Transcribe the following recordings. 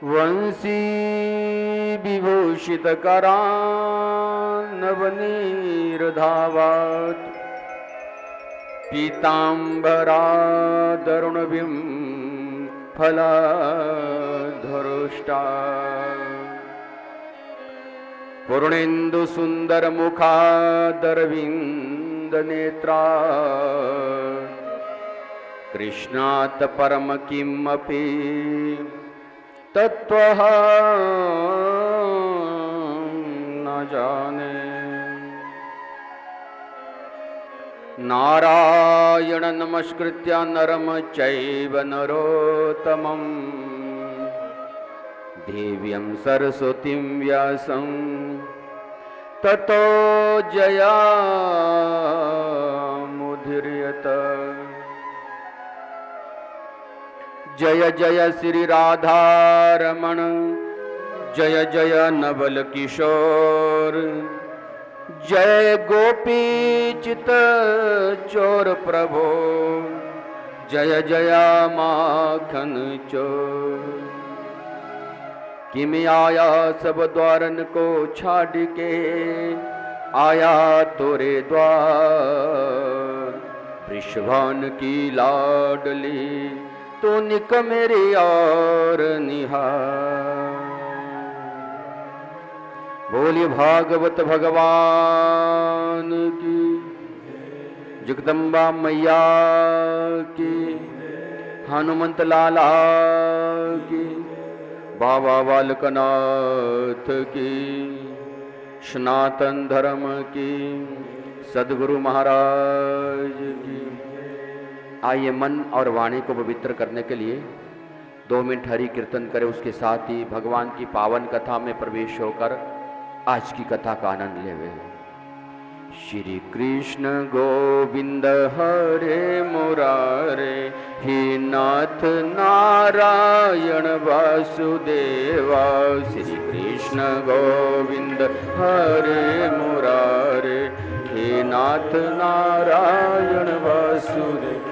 वंशी विभूषित करान्नवनीर्धावात् पीताम्बरादरुणबिं फलाधरुष्टा पूर्णेन्दु सुंदर मुखादरविंद नेत्रा कृष्णात् परम किमपि तत्त्वः न जाने। नारायण नमस्कृत्य नरम चैव नरोत्तमं देवीं सरस्वतीं व्यासं ततो जयामुदीरयेत्। जय जय श्री राधारमण जय जय नवल किशोर जय गोपी चित चोर प्रभो जय जय माखन चोर। किम आया सब द्वारन को छाड़ के आया तोरे द्वार वृषभान की लाडली तो निक मेरी और निहार। बोलिए भागवत भगवान की जगदम्बा मैया की हनुमंत लाला की बाबा बालकनाथ की सनातन धर्म की सदगुरु महाराज की। आइए मन और वाणी को पवित्र करने के लिए 2 मिनट हरि कीर्तन करें। उसके साथ ही भगवान की पावन कथा में प्रवेश होकर आज की कथा का आनंद लेवे। श्री कृष्ण गोविंद हरे मुरारे हे नाथ नारायण वासुदेवा। श्री कृष्ण गोविंद हरे मुरारे हे नाथ नारायण वासुदेवा।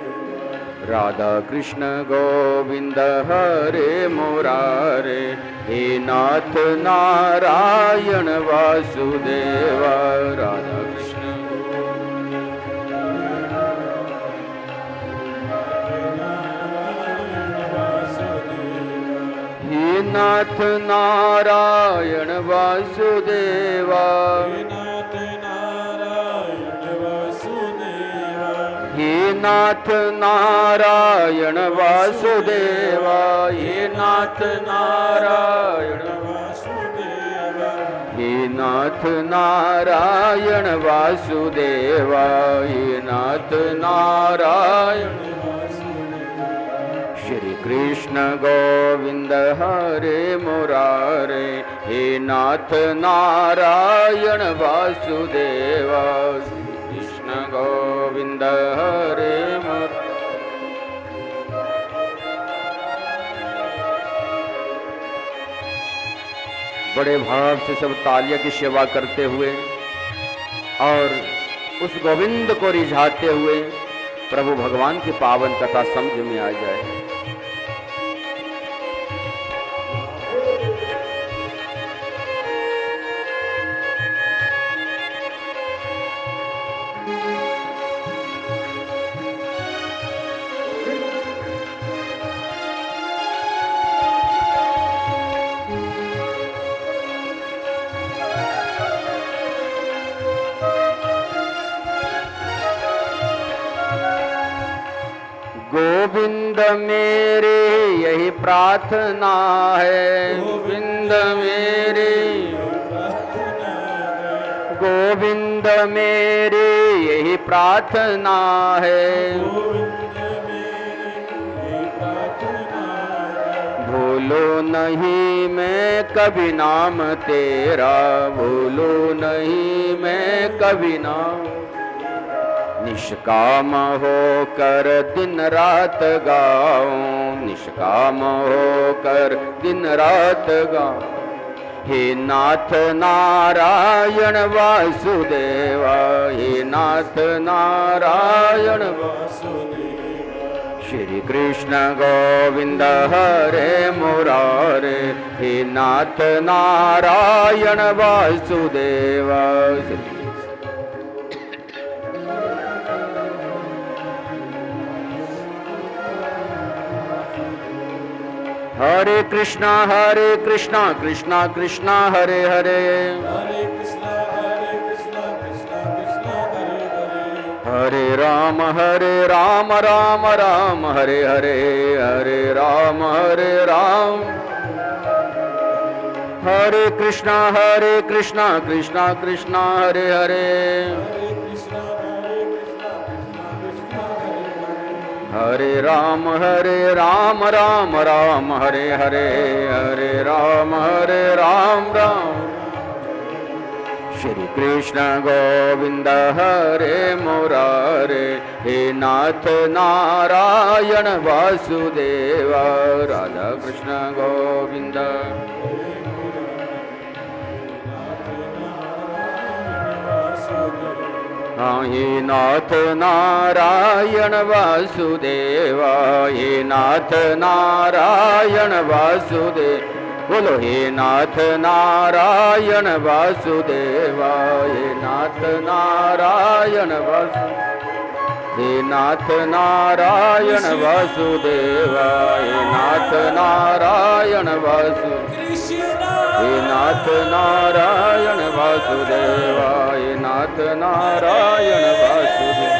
राधा कृष्ण गोविंद हरे मुरारे हे नाथ नारायण वासुदेवा। राधा कृष्ण हे नाथ नारायण वासुदेवा। हे नाथ नारायण वासुदेवा। हे नाथ नारायण वासुदेवा। हे नाथ नारायण वासुदेवा। हे नाथ नारायण वासुदेवा। श्री कृष्ण गोविंद हरे मुरारे हे नाथ नारायण वासुदेवा। कृष्ण गोविंद हरे मुरारे। बड़े भाव से सब तालियां की सेवा करते हुए और उस गोविंद को रिझाते हुए प्रभु भगवान की पावन कथा समझ में आ जाए। गोविंद मेरे यही प्रार्थना है। गोविंद मेरे गोविंद मेरे यही प्रार्थना है। भूलो नहीं मैं कभी नाम तेरा। भूलो नहीं मैं कभी नाम। निष्काम होकर दिन रात गाऊं। निष्काम होकर दिन रात गाऊं। हे नाथ नारायण वासुदेवा। हे नाथ नारायण वासुदेवा। श्री कृष्ण गोविंद हरे मुरारे, हे नाथ नारायण वासुदेव। हरे कृष्णा कृष्णा कृष्णा हरे हरे, हरे कृष्णा कृष्णा कृष्णा हरे हरे, हरे राम राम राम हरे हरे, हरे राम हरे कृष्णा कृष्णा कृष्णा हरे हरे, हरे राम राम राम हरे हरे, हरे राम राम। श्री कृष्ण गोविंद हरे मुरारे, हे नाथ नारायण वासुदेव। राधा कृष्ण गोविंद, हे नाथ नारायण वासुदेव, हे नाथ नारायण वासुदेव। बोलो हे नाथ नारायण वासुदेव, हे नाथ नारायण वासुदेव, हे नाथ नारायण वासुदेव, हे नाथ नारायण वासुदेव, हे नाथ नारायण वासुदेव, हे नाथ नारायण वासुदेव,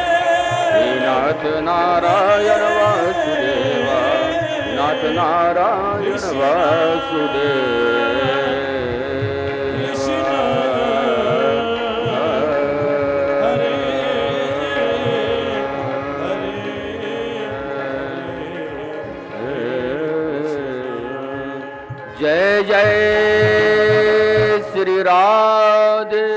हे नाथ नारायण वासुदेव, नाथ नारायण वासुदेव। जय जय श्री राधे।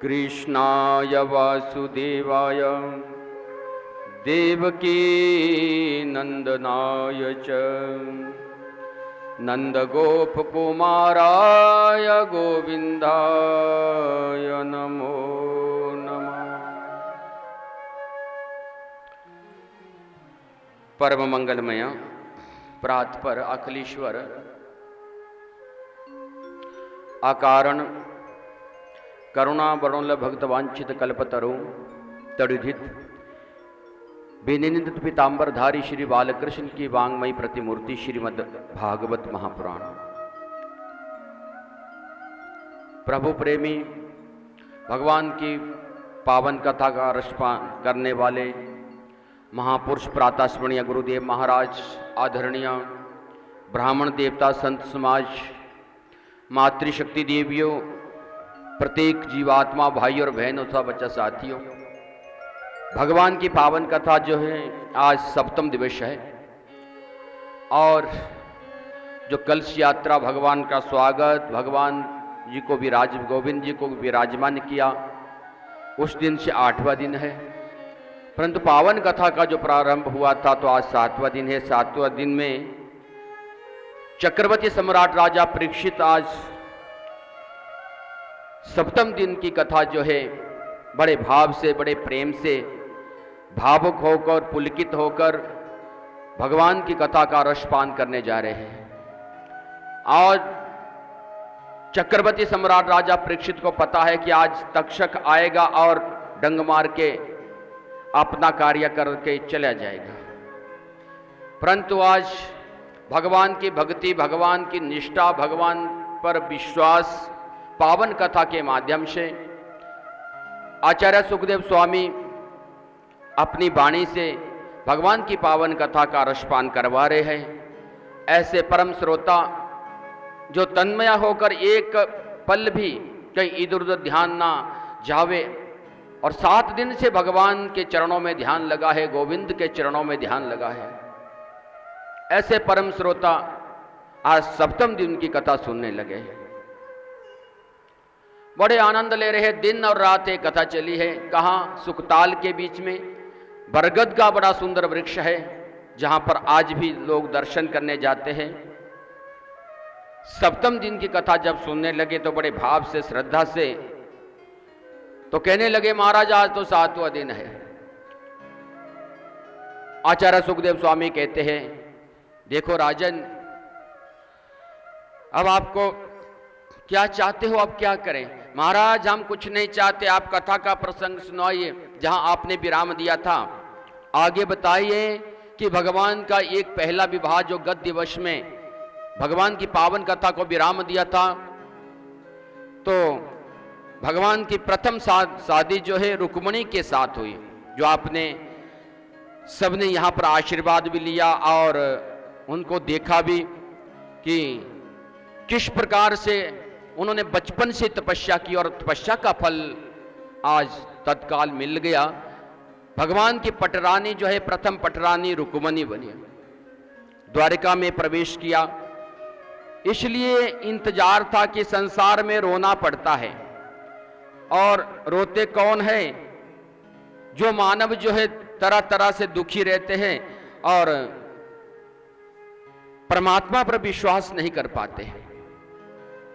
कृष्णाय वासुदेवाय देवकी नंदनाय च नंदगोपकुमाराय गोविंदाय नमो नमः। परम मंगलमय प्रातपर अखिलेश्वर अकारण करुणा वरुण भक्तवांछित कल्पतरु तड़ुधित विनिंदित पीतांबरधारी श्री बालकृष्ण की वांगमयी प्रतिमूर्ति श्रीमद् भागवत महापुराण। प्रभु प्रेमी भगवान की पावन कथा का रसपान करने वाले महापुरुष प्रातस्मरणीय गुरुदेव महाराज, आदरणीय ब्राह्मण देवता संत समाज, मातृशक्ति देवियों, प्रत्येक जीवात्मा भाई और बहनों तथा बच्चा साथियों, भगवान की पावन कथा जो है आज सप्तम दिवस है और जो कलश यात्रा भगवान का स्वागत, भगवान जी को गोविंद जी को विराजमान किया, उस दिन से 8वां दिन है। परंतु पावन कथा का जो प्रारंभ हुआ था तो आज 7वां दिन है। 7वां दिन में चक्रवर्ती सम्राट राजा परीक्षित आज सप्तम दिन की कथा जो है बड़े भाव से, बड़े प्रेम से, भावुक होकर, पुलकित होकर भगवान की कथा का रसपान करने जा रहे हैं। आज चक्रवर्ती सम्राट राजा परीक्षित को पता है कि आज तक्षक आएगा और डंग मार के अपना कार्य करके चला जाएगा। परंतु आज भगवान की भक्ति, भगवान की निष्ठा, भगवान पर विश्वास पावन कथा के माध्यम से आचार्य सुखदेव स्वामी अपनी वाणी से भगवान की पावन कथा का रसपान करवा रहे हैं। ऐसे परम श्रोता जो तन्मया होकर एक पल भी कहीं इधर उधर ध्यान ना जावे और 7 दिन से भगवान के चरणों में ध्यान लगा है, गोविंद के चरणों में ध्यान लगा है, ऐसे परम श्रोता आज सप्तम दिन की कथा सुनने लगे हैं, बड़े आनंद ले रहे। दिन और रात एक कथा चली है। कहाँ? सुखताल के बीच में बरगद का बड़ा सुंदर वृक्ष है, जहां पर आज भी लोग दर्शन करने जाते हैं। सप्तम दिन की कथा जब सुनने लगे तो बड़े भाव से, श्रद्धा से तो कहने लगे महाराज आज तो 7वां दिन है। आचार्य सुखदेव स्वामी कहते हैं देखो राजन, अब आपको क्या चाहते हो, अब क्या करें? महाराज हम कुछ नहीं चाहते, आप कथा का प्रसंग सुनाइए जहां आपने विराम दिया था। आगे बताइए कि भगवान का एक पहला विवाह जो गत दिवस में भगवान की पावन कथा को विराम दिया था, तो भगवान की प्रथम शादी जो है रुक्मिणी के साथ हुई, जो आपने सबने यहां पर आशीर्वाद भी लिया और उनको देखा भी कि किस प्रकार से उन्होंने बचपन से तपस्या की और तपस्या का फल आज तत्काल मिल गया। भगवान की पटरानी जो है प्रथम पटरानी रुक्मिणी बनी, द्वारिका में प्रवेश किया। इसलिए इंतजार था कि संसार में रोना पड़ता है, और रोते कौन है? जो मानव जो है तरह तरह से दुखी रहते हैं और परमात्मा पर विश्वास नहीं कर पाते।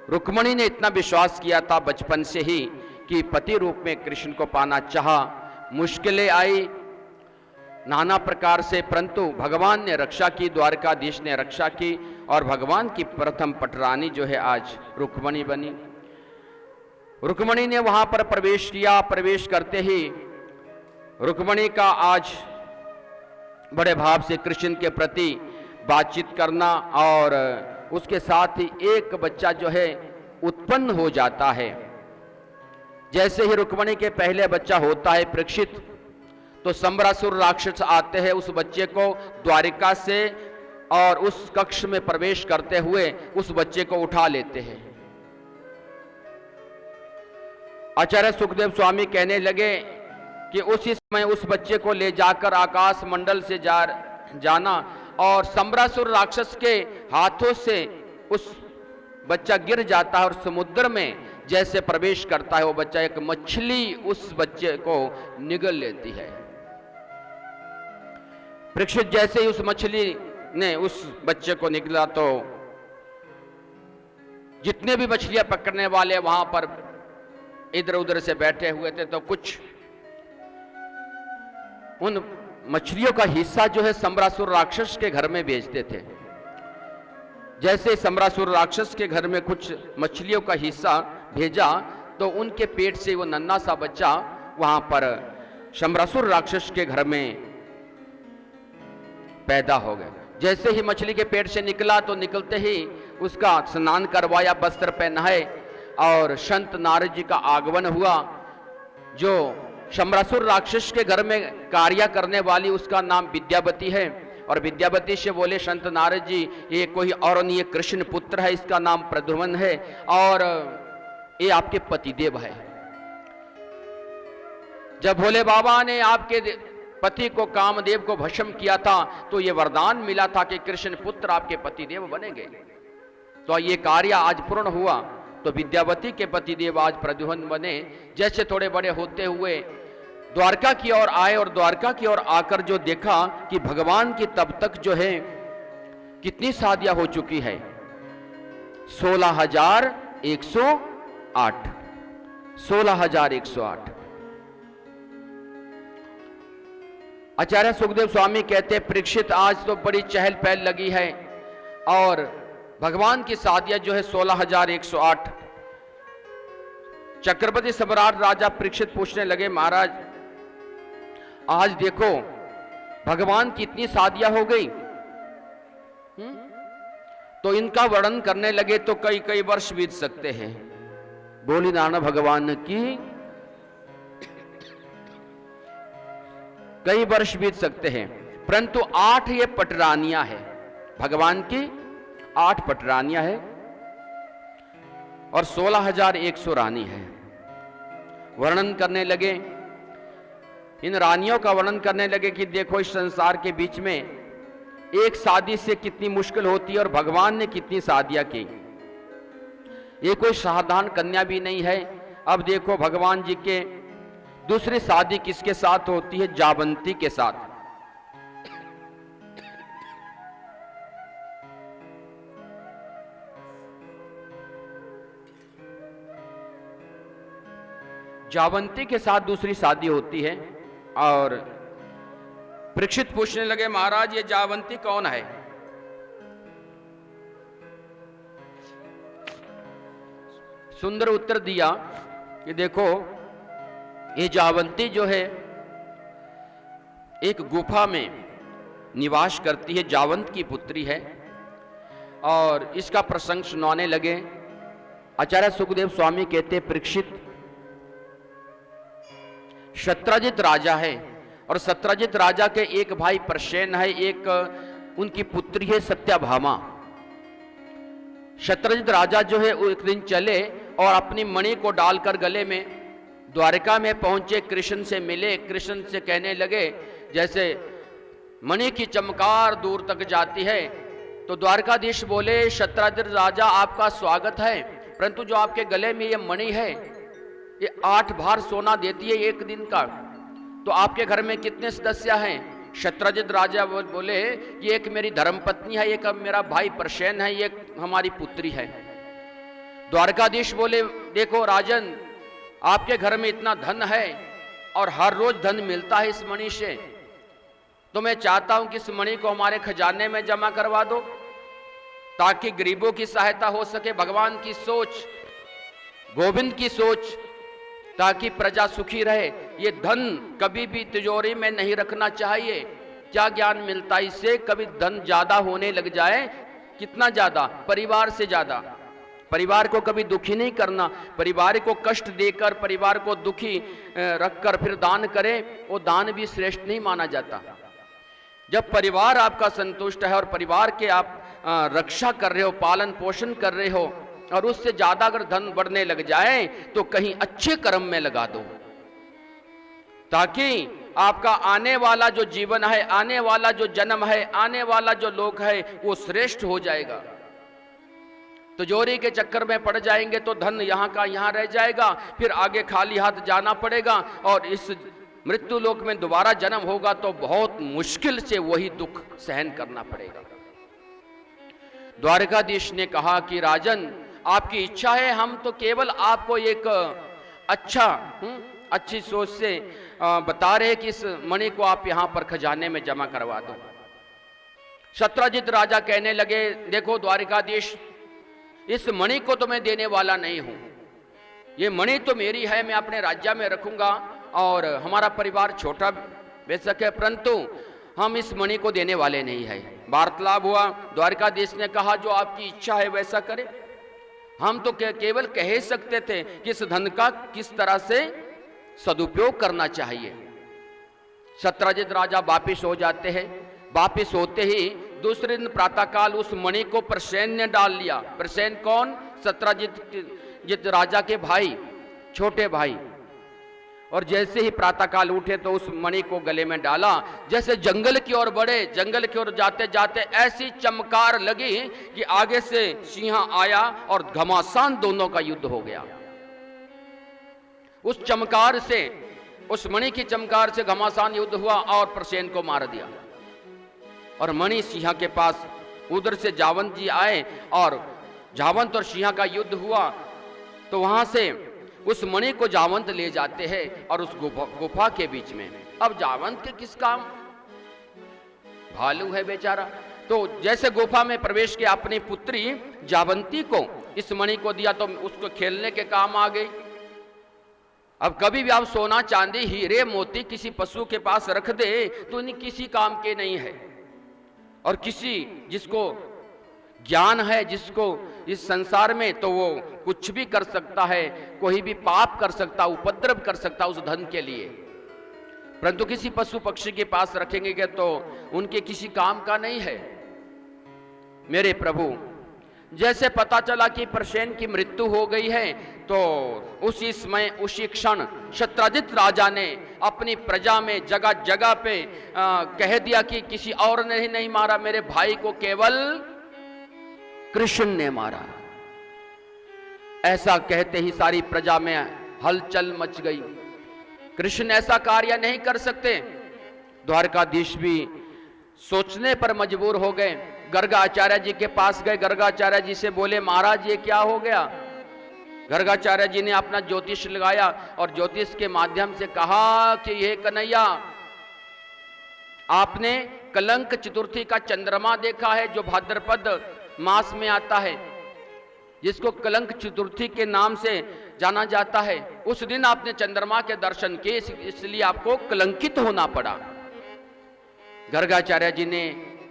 रुक्मिणी ने इतना विश्वास किया था बचपन से ही कि पति रूप में कृष्ण को पाना चाहा। मुश्किलें आई नाना प्रकार से, परंतु भगवान ने रक्षा की, द्वारकाधीश ने रक्षा की और भगवान की प्रथम पटरानी जो है आज रुक्मिणी बनी। रुक्मिणी ने वहां पर प्रवेश किया। प्रवेश करते ही रुक्मिणी का आज बड़े भाव से कृष्ण के प्रति बातचीत करना और उसके साथ ही एक बच्चा जो है उत्पन्न हो जाता है। जैसे ही रुक्मिणी के पहले बच्चा होता है परीक्षित, तो सम्रासुर राक्षस आते हैं उस बच्चे को द्वारिका से और उस कक्ष में प्रवेश करते हुए उस बच्चे को उठा लेते हैं। आचार्य सुखदेव स्वामी कहने लगे कि उसी समय उस बच्चे को ले जाकर आकाश मंडल से जाना और सम्रासुर राक्षस के हाथों से उस बच्चा गिर जाता है और समुद्र में जैसे प्रवेश करता है वो बच्चा, एक मछली उस बच्चे को निगल लेती है। परीक्षित जैसे ही उस मछली ने उस बच्चे को निगला तो जितने भी मछलियां पकड़ने वाले वहां पर इधर उधर से बैठे हुए थे, तो कुछ उन मछलियों का हिस्सा जो है सम्रासुर राक्षस के घर में भेजते थे। जैसे सम्रासुर राक्षस के घर में कुछ मछलियों का हिस्सा भेजा तो उनके पेट से वो नन्हा सा बच्चा वहां पर सम्रासुर राक्षस के घर में पैदा हो गया। जैसे ही मछली के पेट से निकला तो निकलते ही उसका स्नान करवाया, वस्त्र पहनाए और संत नारद जी का आगमन हुआ। जो सम्रासुर राक्षस के घर में कार्य करने वाली उसका नाम विद्यावती है, और विद्यावती से बोले संत नारद जी ये कोई और नहीं, कृष्ण पुत्र है, इसका नाम प्रद्युम्न है और ये आपके पतिदेव है। जब भोले बाबा ने आपके पति को कामदेव को भस्म किया था तो ये वरदान मिला था कि कृष्ण पुत्र आपके पतिदेव बनेंगे। तो ये कार्य आज पूर्ण हुआ। तो विद्यावती के पतिदेव आज प्रद्युम्न बने। जैसे थोड़े बड़े होते हुए द्वारका की ओर आए और द्वारका की ओर आकर जो देखा कि भगवान की तब तक जो है कितनी शादियां हो चुकी है, 16,108 16,108। आचार्य सुखदेव स्वामी कहते हैं परीक्षित आज तो बड़ी चहल पहल लगी है और भगवान की शादियां जो है 16,108। चक्रवर्ती सम्राट राजा परीक्षित पूछने लगे महाराज आज देखो भगवान की इतनी शादियां हो गई, तो इनका वर्णन करने लगे तो कई कई वर्ष बीत सकते हैं। बोली नाना भगवान की कई वर्ष बीत सकते हैं, परंतु 8 ये पटरानियां हैं, भगवान की 8 पटरानियां हैं और 16,100 रानी है। वर्णन करने लगे, इन रानियों का वर्णन करने लगे कि देखो इस संसार के बीच में एक शादी से कितनी मुश्किल होती है और भगवान ने कितनी शादियां की। ये कोई साधारण कन्या भी नहीं है। अब देखो भगवान जी के दूसरी शादी किसके साथ होती है? जावंती के साथ। जावंती के साथ दूसरी शादी होती है और परीक्षित पूछने लगे, महाराज ये जावंती कौन है? सुंदर उत्तर दिया कि देखो, ये जावंती जो है एक गुफा में निवास करती है, जावंत की पुत्री है। और इसका प्रसंग सुनाने लगे। आचार्य सुखदेव स्वामी कहते, परीक्षित सत्यजित राजा है और सत्यजित राजा के एक भाई प्रसेन है, एक उनकी पुत्री है सत्यभामा। सत्यजित राजा जो है वो एक दिन चले और अपनी मणि को डालकर गले में द्वारका में पहुंचे, कृष्ण से मिले। कृष्ण से कहने लगे, जैसे मणि की चमकार दूर तक जाती है, तो द्वारकाधीश बोले, सत्यजित राजा आपका स्वागत है, परंतु जो आपके गले में ये मणि है ये 8 भार सोना देती है एक दिन का, तो आपके घर में कितने सदस्य हैं? सत्यजित राजा बोले, ये एक मेरी धर्मपत्नी है, एक मेरा भाई प्रसेन है, एक हमारी पुत्री है। द्वारकाधीश बोले, देखो राजन, आपके घर में इतना धन है और हर रोज धन मिलता है इस मणि से, तो मैं चाहता हूं कि इस मणि को हमारे खजाने में जमा करवा दो ताकि गरीबों की सहायता हो सके। भगवान की सोच, गोविंद की सोच, ताकि प्रजा सुखी रहे। ये धन कभी भी तिजोरी में नहीं रखना चाहिए। क्या ज्ञान मिलता है इससे? कभी धन ज्यादा होने लग जाए, कितना ज्यादा? परिवार से ज्यादा। परिवार को कभी दुखी नहीं करना। परिवार को कष्ट देकर, परिवार को दुखी रखकर फिर दान करें, वो दान भी श्रेष्ठ नहीं माना जाता। जब परिवार आपका संतुष्ट है और परिवार के आप रक्षा कर रहे हो, पालन पोषण कर रहे हो, और उससे ज्यादा अगर धन बढ़ने लग जाए तो कहीं अच्छे कर्म में लगा दो, ताकि आपका आने वाला जो जीवन है, आने वाला जो जन्म है, आने वाला जो लोक है, वो श्रेष्ठ हो जाएगा। तिजोरी के चक्कर में पड़ जाएंगे तो धन यहाँ का यहाँ रह जाएगा, फिर आगे खाली हाथ जाना पड़ेगा, और इस मृत्यु लोक में दोबारा जन्म होगा तो बहुत मुश्किल से वही दुख सहन करना पड़ेगा। द्वारकाधीश ने कहा कि राजन, आपकी इच्छा है, हम तो केवल आपको एक अच्छी सोच से बता रहे कि इस मणि को आप यहां पर खजाने में जमा करवा दो। सत्यजित राजा कहने लगे, देखो द्वारकाधीश, इस मणि को तो मैं देने वाला नहीं हूं। ये मणि तो मेरी है, मैं अपने राज्य में रखूंगा और हमारा परिवार छोटा बेशक है, परंतु हम इस मणि को देने वाले नहीं है। वार्तालाप हुआ। द्वारकाधीश ने कहा, जो आपकी इच्छा है वैसा करे। हम तो केवल कह ही सकते थे कि इस धन का किस तरह से सदुपयोग करना चाहिए। सत्यजित राजा वापिस हो जाते हैं। वापिस होते ही दूसरे दिन प्रातःकाल उस मणि को प्रसेन ने डाल लिया। प्रसेन कौन? सत्यजित राजा के भाई, छोटे भाई। और जैसे ही प्रातःकाल उठे तो उस मणि को गले में डाला। जैसे जंगल की ओर बढ़े, जंगल की ओर जाते जाते ऐसी चमकार लगी कि आगे से सिंह आया और घमासान दोनों का युद्ध हो गया। उस चमकार से, उस मणि की चमकार से घमासान युद्ध हुआ और प्रसेन को मार दिया। और मणि सिंह के पास, उधर से जावंत जी आए और जावंत और सिंह का युद्ध हुआ, तो वहां से उस मणि को जावंत ले जाते हैं और उस गुफा के बीच में। अब जावंत के किस काम? भालू है बेचारा। तो जैसे गुफा में प्रवेश किया, अपनी पुत्री जावंती को इस मणि को दिया तो उसको खेलने के काम आ गई। अब कभी भी आप सोना चांदी हीरे मोती किसी पशु के पास रख दे तो इन्हें किसी काम के नहीं है। और किसी जिसको ज्ञान है, जिसको इस संसार में, तो वो कुछ भी कर सकता है, कोई भी पाप कर सकता, उपद्रव कर सकता उस धन के लिए। परंतु किसी पशु पक्षी के पास रखेंगे तो उनके किसी काम का नहीं है। मेरे प्रभु, जैसे पता चला कि प्रसेन की मृत्यु हो गई है, तो उसी समय, उसी क्षण सत्यजित राजा ने अपनी प्रजा में जगह जगह पे कह दिया कि किसी और ने ही नहीं मारा, मेरे भाई को केवल कृष्ण ने मारा। ऐसा कहते ही सारी प्रजा में हलचल मच गई। कृष्ण ऐसा कार्य नहीं कर सकते। द्वारकाधीश भी सोचने पर मजबूर हो गए। गर्गाचार्य जी के पास गए। गर्गाचार्य जी से बोले, महाराज ये क्या हो गया? गर्गाचार्य जी ने अपना ज्योतिष लगाया और ज्योतिष के माध्यम से कहा कि हे कन्हैया, आपने कलंक चतुर्थी का चंद्रमा देखा है जो भाद्रपद मास में आता है, जिसको कलंक चतुर्थी के नाम से जाना जाता है। उस दिन आपने चंद्रमा के दर्शन किए, इसलिए आपको कलंकित होना पड़ा। गर्गाचार्य जी ने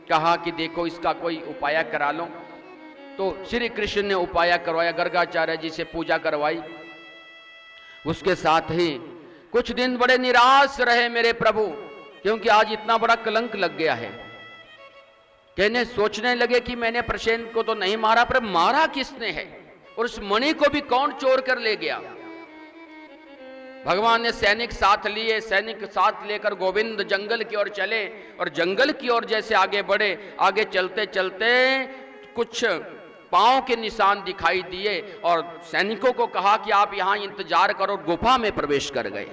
कहा कि देखो इसका कोई उपाय करा लो। तो श्री कृष्ण ने उपाय करवाया, गर्गाचार्य जी से पूजा करवाई। उसके साथ ही कुछ दिन बड़े निराश रहे मेरे प्रभु, क्योंकि आज इतना बड़ा कलंक लग गया है। कहने सोचने लगे कि मैंने प्रसेन को तो नहीं मारा, पर मारा किसने है और उस मणि को भी कौन चोर कर ले गया। भगवान ने सैनिक साथ लिए, सैनिक साथ लेकर गोविंद जंगल की ओर चले और जंगल की ओर जैसे आगे बढ़े, आगे चलते चलते कुछ पांव के निशान दिखाई दिए और सैनिकों को कहा कि आप यहां इंतजार करो। गुफा में प्रवेश कर गए।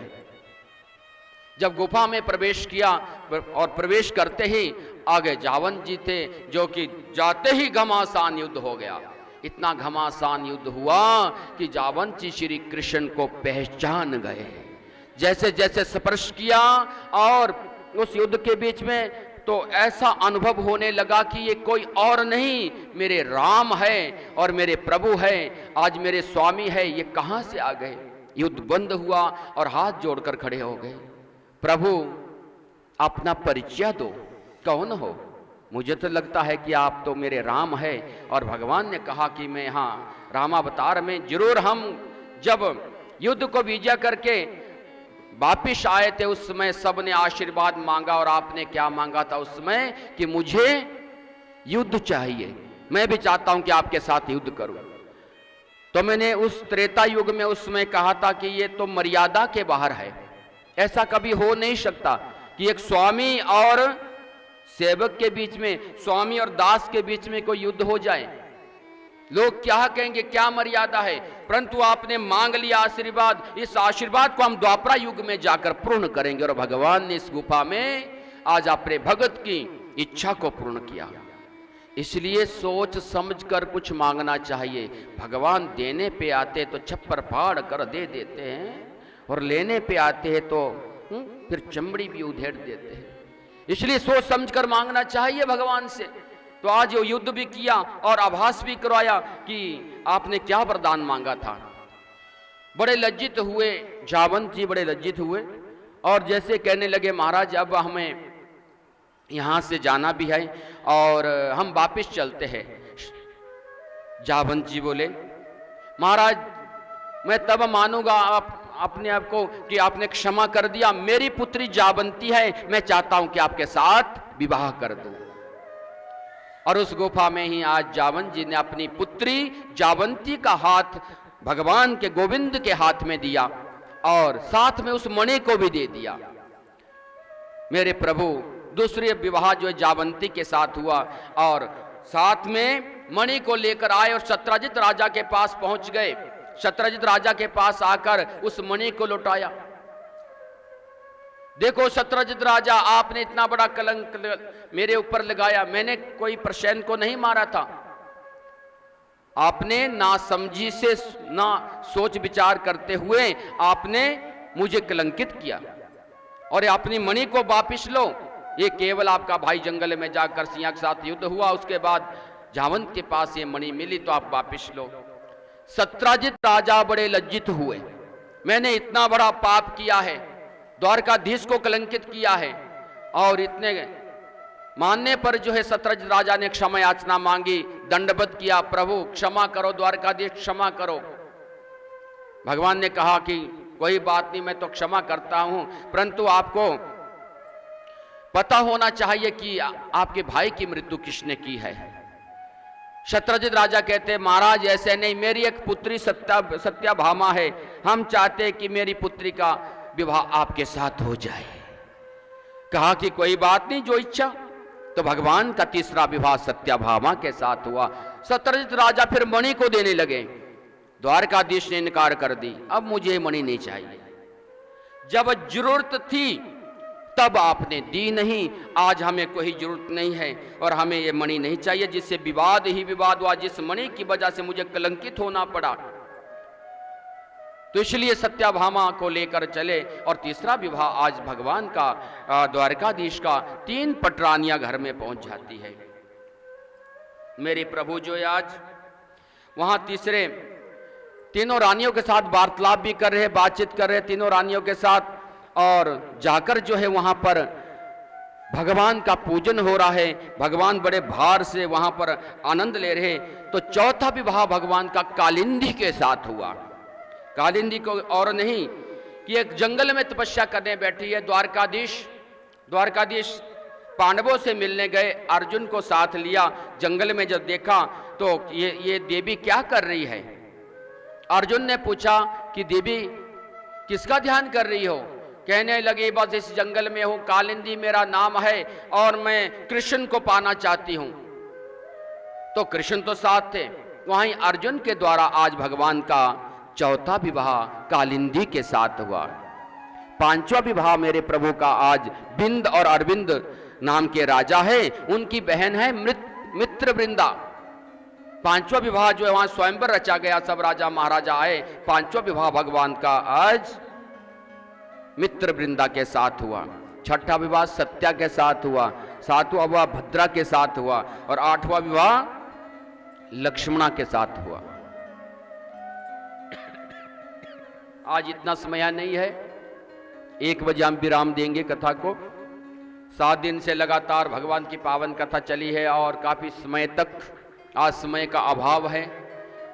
जब गुफा में प्रवेश किया और प्रवेश करते ही आगे जावंत जी थे, जो कि जाते ही घमासान युद्ध हो गया। इतना घमासान युद्ध हुआ कि जावंत जी श्री कृष्ण को पहचान गए। जैसे जैसे स्पर्श किया और उस युद्ध के बीच में तो ऐसा अनुभव होने लगा कि ये कोई और नहीं, मेरे राम है और मेरे प्रभु है, आज मेरे स्वामी है, ये कहां से आ गए। युद्ध बंद हुआ और हाथ जोड़कर खड़े हो गए। प्रभु अपना परिचय दो, कौन हो? मुझे तो लगता है कि आप तो मेरे राम है। और भगवान ने कहा कि मैं यहाँ रामावतार में जरूर, हम जब युद्ध को विजय करके वापिस आए थे उस समय सबने आशीर्वाद मांगा, और आपने क्या मांगा था उस समय कि मुझे युद्ध चाहिए, मैं भी चाहता हूं कि आपके साथ युद्ध करूं। तो मैंने उस त्रेता युग में उस समय कहा था कि ये तो मर्यादा के बाहर है, ऐसा कभी हो नहीं सकता कि एक स्वामी और सेवक के बीच में, स्वामी और दास के बीच में कोई युद्ध हो जाए। लोग क्या कहेंगे, क्या मर्यादा है। परंतु आपने मांग लिया आशीर्वाद, इस आशीर्वाद को हम द्वापरा युग में जाकर पूर्ण करेंगे। और भगवान ने इस गुफा में आज अपने भगत की इच्छा को पूर्ण किया। इसलिए सोच समझकर कुछ मांगना चाहिए। भगवान देने पे आते तो छप्पर फाड़ कर दे देते हैं, और लेने पे आते हैं तो फिर चमड़ी भी उधेड़ देते हैं। इसलिए सोच समझकर मांगना चाहिए भगवान से। तो आज वो युद्ध भी किया और आभास भी करवाया कि आपने क्या वरदान मांगा था। बड़े लज्जित हुए जावंत जी, बड़े लज्जित हुए और जैसे कहने लगे महाराज अब हमें यहां से जाना भी है और हम वापिस चलते हैं। जावंत जी बोले महाराज मैं तब मानूंगा आप अपने आप को कि आपने क्षमा कर दिया। मेरी पुत्री जावंती है, मैं चाहता हूं कि आपके साथ विवाह कर दूं। और उस गुफा में ही आज जावंत जी ने अपनी पुत्री जावंती का हाथ भगवान के गोविंद के हाथ में दिया और साथ में उस मणि को भी दे दिया। मेरे प्रभु दूसरे विवाह जो है जावंती के साथ हुआ और साथ में मणि को लेकर आए और सत्यजित राजा के पास पहुंच गए। सत्यजित राजा के पास आकर उस मणि को लौटाया। देखो सत्यजित राजा, आपने इतना बड़ा कलंक मेरे ऊपर लगाया, मैंने कोई प्रसेन को नहीं मारा था। आपने ना समझी से ना सोच विचार करते हुए आपने मुझे कलंकित किया और अपनी मणि को वापिस लो। ये केवल आपका भाई जंगल में जाकर सिंह के साथ युद्ध हुआ, उसके बाद जावंत के पास ये मणि मिली तो आप वापिस लो। सत्यजित राजा बड़े लज्जित हुए, मैंने इतना बड़ा पाप किया है, द्वारकाधीश को कलंकित किया है। और इतने मानने पर जो है सत्यजित राजा ने क्षमा याचना मांगी, दंडवत किया, प्रभु क्षमा करो, द्वारकाधीश क्षमा करो। भगवान ने कहा कि कोई बात नहीं, मैं तो क्षमा करता हूं, परंतु आपको पता होना चाहिए कि आपके भाई की मृत्यु किसने की है। सत्यजित राजा कहते महाराज ऐसे नहीं, मेरी एक पुत्री सत्याभामा है, हम चाहते कि मेरी पुत्री का विवाह आपके साथ हो जाए। कहा कि कोई बात नहीं, जो इच्छा। तो भगवान का तीसरा विवाह सत्याभामा के साथ हुआ। सत्यजित राजा फिर मणि को देने लगे, द्वारकाधीश ने इनकार कर दी, अब मुझे मणि नहीं चाहिए। जब जरूरत थी तब आपने दी नहीं, आज हमें कोई जरूरत नहीं है और हमें ये मणि नहीं चाहिए, जिससे विवाद ही विवाद हुआ, जिस मणि की वजह से मुझे कलंकित होना पड़ा। तो इसलिए सत्याभामा को लेकर चले और तीसरा विवाह आज भगवान का द्वारकाधीश का 3 पटरानियां घर में पहुंच जाती है। मेरे प्रभु जो है आज वहां तीनों रानियों के साथ वार्तालाप भी कर रहे, बातचीत कर रहे तीनों रानियों के साथ, और जाकर जो है वहां पर भगवान का पूजन हो रहा है, भगवान बड़े भार से वहां पर आनंद ले रहे। तो चौथा विवाह भगवान का कालिंदी के साथ हुआ। कालिंदी को और नहीं कि एक जंगल में तपस्या करने बैठी है द्वारकाधीश पांडवों से मिलने गए, अर्जुन को साथ लिया, जंगल में जब देखा तो ये देवी क्या कर रही है। अर्जुन ने पूछा कि देवी किसका ध्यान कर रही हो। कहने लगी बस इस जंगल में हूं, कालिंदी मेरा नाम है और मैं कृष्ण को पाना चाहती हूं। तो कृष्ण तो साथ थे। वहीं अर्जुन के द्वारा आज भगवान का चौथा विवाह कालिंदी के साथ हुआ। 5वां विवाह मेरे प्रभु का आज बिंद और अरविंद नाम के राजा है, उनकी बहन है मित्रवृंदा। 5वां विवाह जो है वहां स्वयंवर रचा गया, सब राजा महाराजा आए। 5वां विवाह भगवान का आज मित्रवृंदा के साथ हुआ। 6ठा विवाह सत्या के साथ हुआ, 7वां विवाह भद्रा के साथ हुआ और 8वां विवाह लक्ष्मणा के साथ हुआ। आज इतना समय नहीं है, 1 बजे हम विराम देंगे कथा को। 7 दिन से लगातार भगवान की पावन कथा चली है और काफी समय तक आज समय का अभाव है।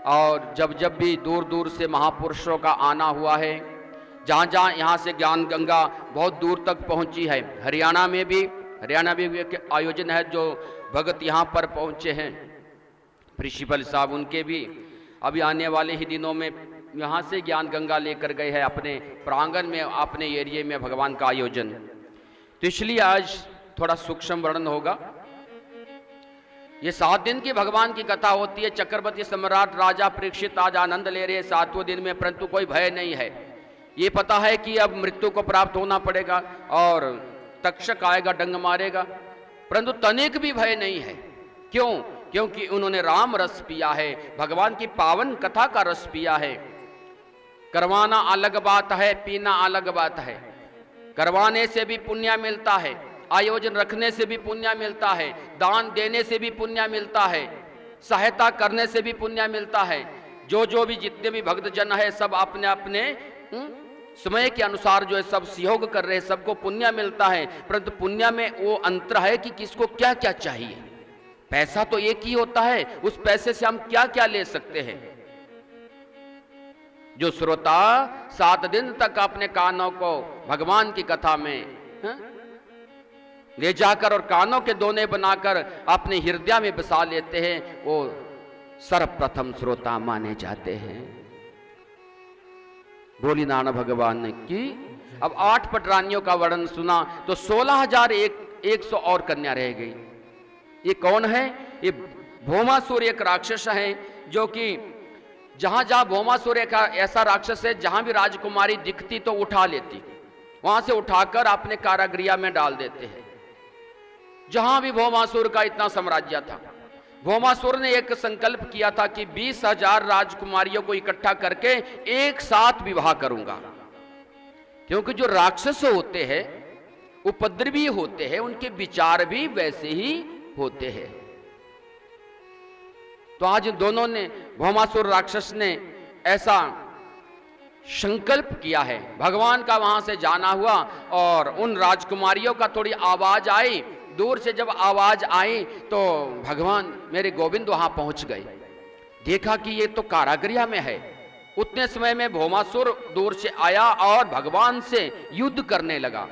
और जब भी दूर दूर से महापुरुषों का आना हुआ है, जहाँ जहाँ यहाँ से ज्ञान गंगा बहुत दूर तक पहुँची है। हरियाणा में भी एक आयोजन है जो भगत यहाँ पर पहुँचे हैं, प्रिंसिपल साहब उनके भी अभी आने वाले ही दिनों में यहाँ से ज्ञान गंगा लेकर गए हैं अपने प्रांगण में, अपने एरिया में भगवान का आयोजन। तो इसलिए आज थोड़ा सूक्ष्म वर्णन होगा। ये 7 दिन की भगवान की कथा होती है। चक्रवर्ती सम्राट राजा परीक्षित आज आनंद ले रहे 7वें दिन में, परंतु कोई भय नहीं है। ये पता है कि अब मृत्यु को प्राप्त होना पड़ेगा और तक्षक आएगा, डंग मारेगा, परंतु तनिक भी भय नहीं है। क्यों? क्योंकि उन्होंने राम रस पिया है, भगवान की पावन कथा का रस पिया है। करवाना अलग बात है, पीना अलग बात है। करवाने से भी पुण्य मिलता है, आयोजन रखने से भी पुण्य मिलता है, दान देने से भी पुण्य मिलता है, सहायता करने से भी पुण्य मिलता है। जो भी जितने भी भक्तजन है सब अपने अपने समय के अनुसार जो है सब सहयोग कर रहे हैं, सबको पुण्य मिलता है। परंतु पुण्य में वो अंतर है कि किसको क्या क्या चाहिए। पैसा तो एक ही होता है, उस पैसे से हम क्या क्या ले सकते हैं। जो श्रोता 7 दिन तक अपने कानों को भगवान की कथा में ले जाकर और कानों के दोने बनाकर अपने हृदय में बसा लेते हैं, वो सर्वप्रथम श्रोता माने जाते हैं। बोली नाना भगवान ने की। अब 8 पटरानियों का वर्णन सुना तो 16,100 और कन्या रह गई। ये कौन है? ये भौमासुर एक राक्षस है, जो कि जहां जहां भौमासुर एक ऐसा राक्षस है, जहां भी राजकुमारी दिखती तो उठा लेती, वहां से उठाकर अपने कारागृह में डाल देते हैं। जहां भी भौमासुर का इतना साम्राज्य था, भौमासुर ने एक संकल्प किया था कि 20,000 राजकुमारियों को इकट्ठा करके एक साथ विवाह करूंगा। क्योंकि जो राक्षस होते हैं उपद्रवी होते हैं, उनके विचार भी वैसे ही होते हैं। तो आज दोनों ने, भौमासुर राक्षस ने ऐसा संकल्प किया है। भगवान का वहां से जाना हुआ और उन राजकुमारियों का थोड़ी आवाज आई। दूर से जब आवाज आई तो भगवान मेरे गोविंद वहां पहुंच गए। देखा कि ये तो कारागृह में है। उतने समय में भौमासुर दूर से आया और भगवान से युद्ध करने लगा।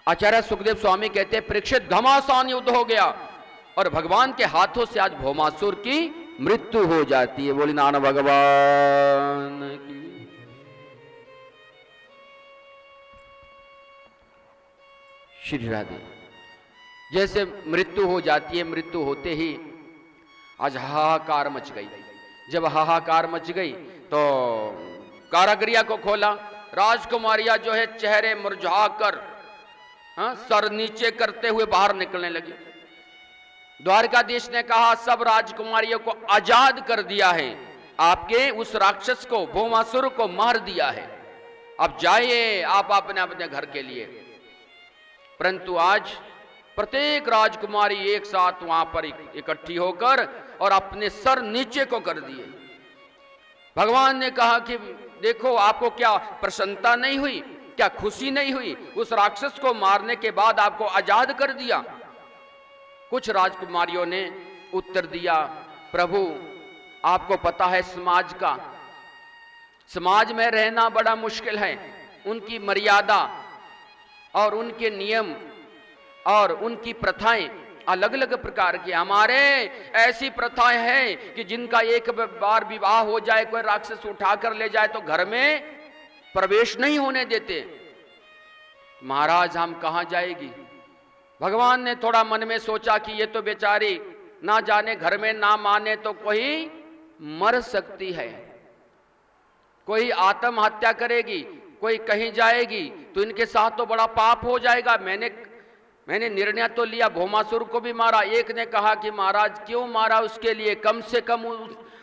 आचार्य सुखदेव स्वामी कहते हैं परीक्षित घमासान युद्ध हो गया और भगवान के हाथों से आज भौमासुर की मृत्यु हो जाती है। बोली नाना भगवान की। श्री राधे। जैसे मृत्यु हो जाती है, मृत्यु होते ही आज हाहाकार मच गई। जब हाहाकार मच गई तो कारागृह को खोला। राजकुमारियां जो है चेहरे मुरझाकर सर नीचे करते हुए बाहर निकलने लगी। द्वारकाधीश ने कहा सब राजकुमारियों को आजाद कर दिया है, आपके उस राक्षस को, भौमासुर को मार दिया है। अब जाइए आप अपने अपने घर के लिए। परंतु आज प्रत्येक राजकुमारी एक साथ वहां पर इकट्ठी होकर और अपने सर नीचे को कर दिए। भगवान ने कहा कि देखो, आपको क्या प्रसन्नता नहीं हुई, क्या खुशी नहीं हुई? उस राक्षस को मारने के बाद आपको आजाद कर दिया। कुछ राजकुमारियों ने उत्तर दिया, प्रभु आपको पता है समाज में रहना बड़ा मुश्किल है। उनकी मर्यादा और उनके नियम और उनकी प्रथाएं अलग अलग प्रकार की। हमारे ऐसी प्रथाएं हैं कि जिनका एक बार विवाह हो जाए, कोई राक्षस उठा कर ले जाए तो घर में प्रवेश नहीं होने देते। महाराज हम कहां जाएगी? भगवान ने थोड़ा मन में सोचा कि ये तो बेचारी ना जाने घर में ना माने तो कोई मर सकती है, कोई आत्महत्या करेगी, कोई कहीं जाएगी तो इनके साथ तो बड़ा पाप हो जाएगा। मैंने निर्णय तो लिया, भौमासुर को भी मारा। एक ने कहा कि महाराज क्यों मारा? उसके लिए कम से कम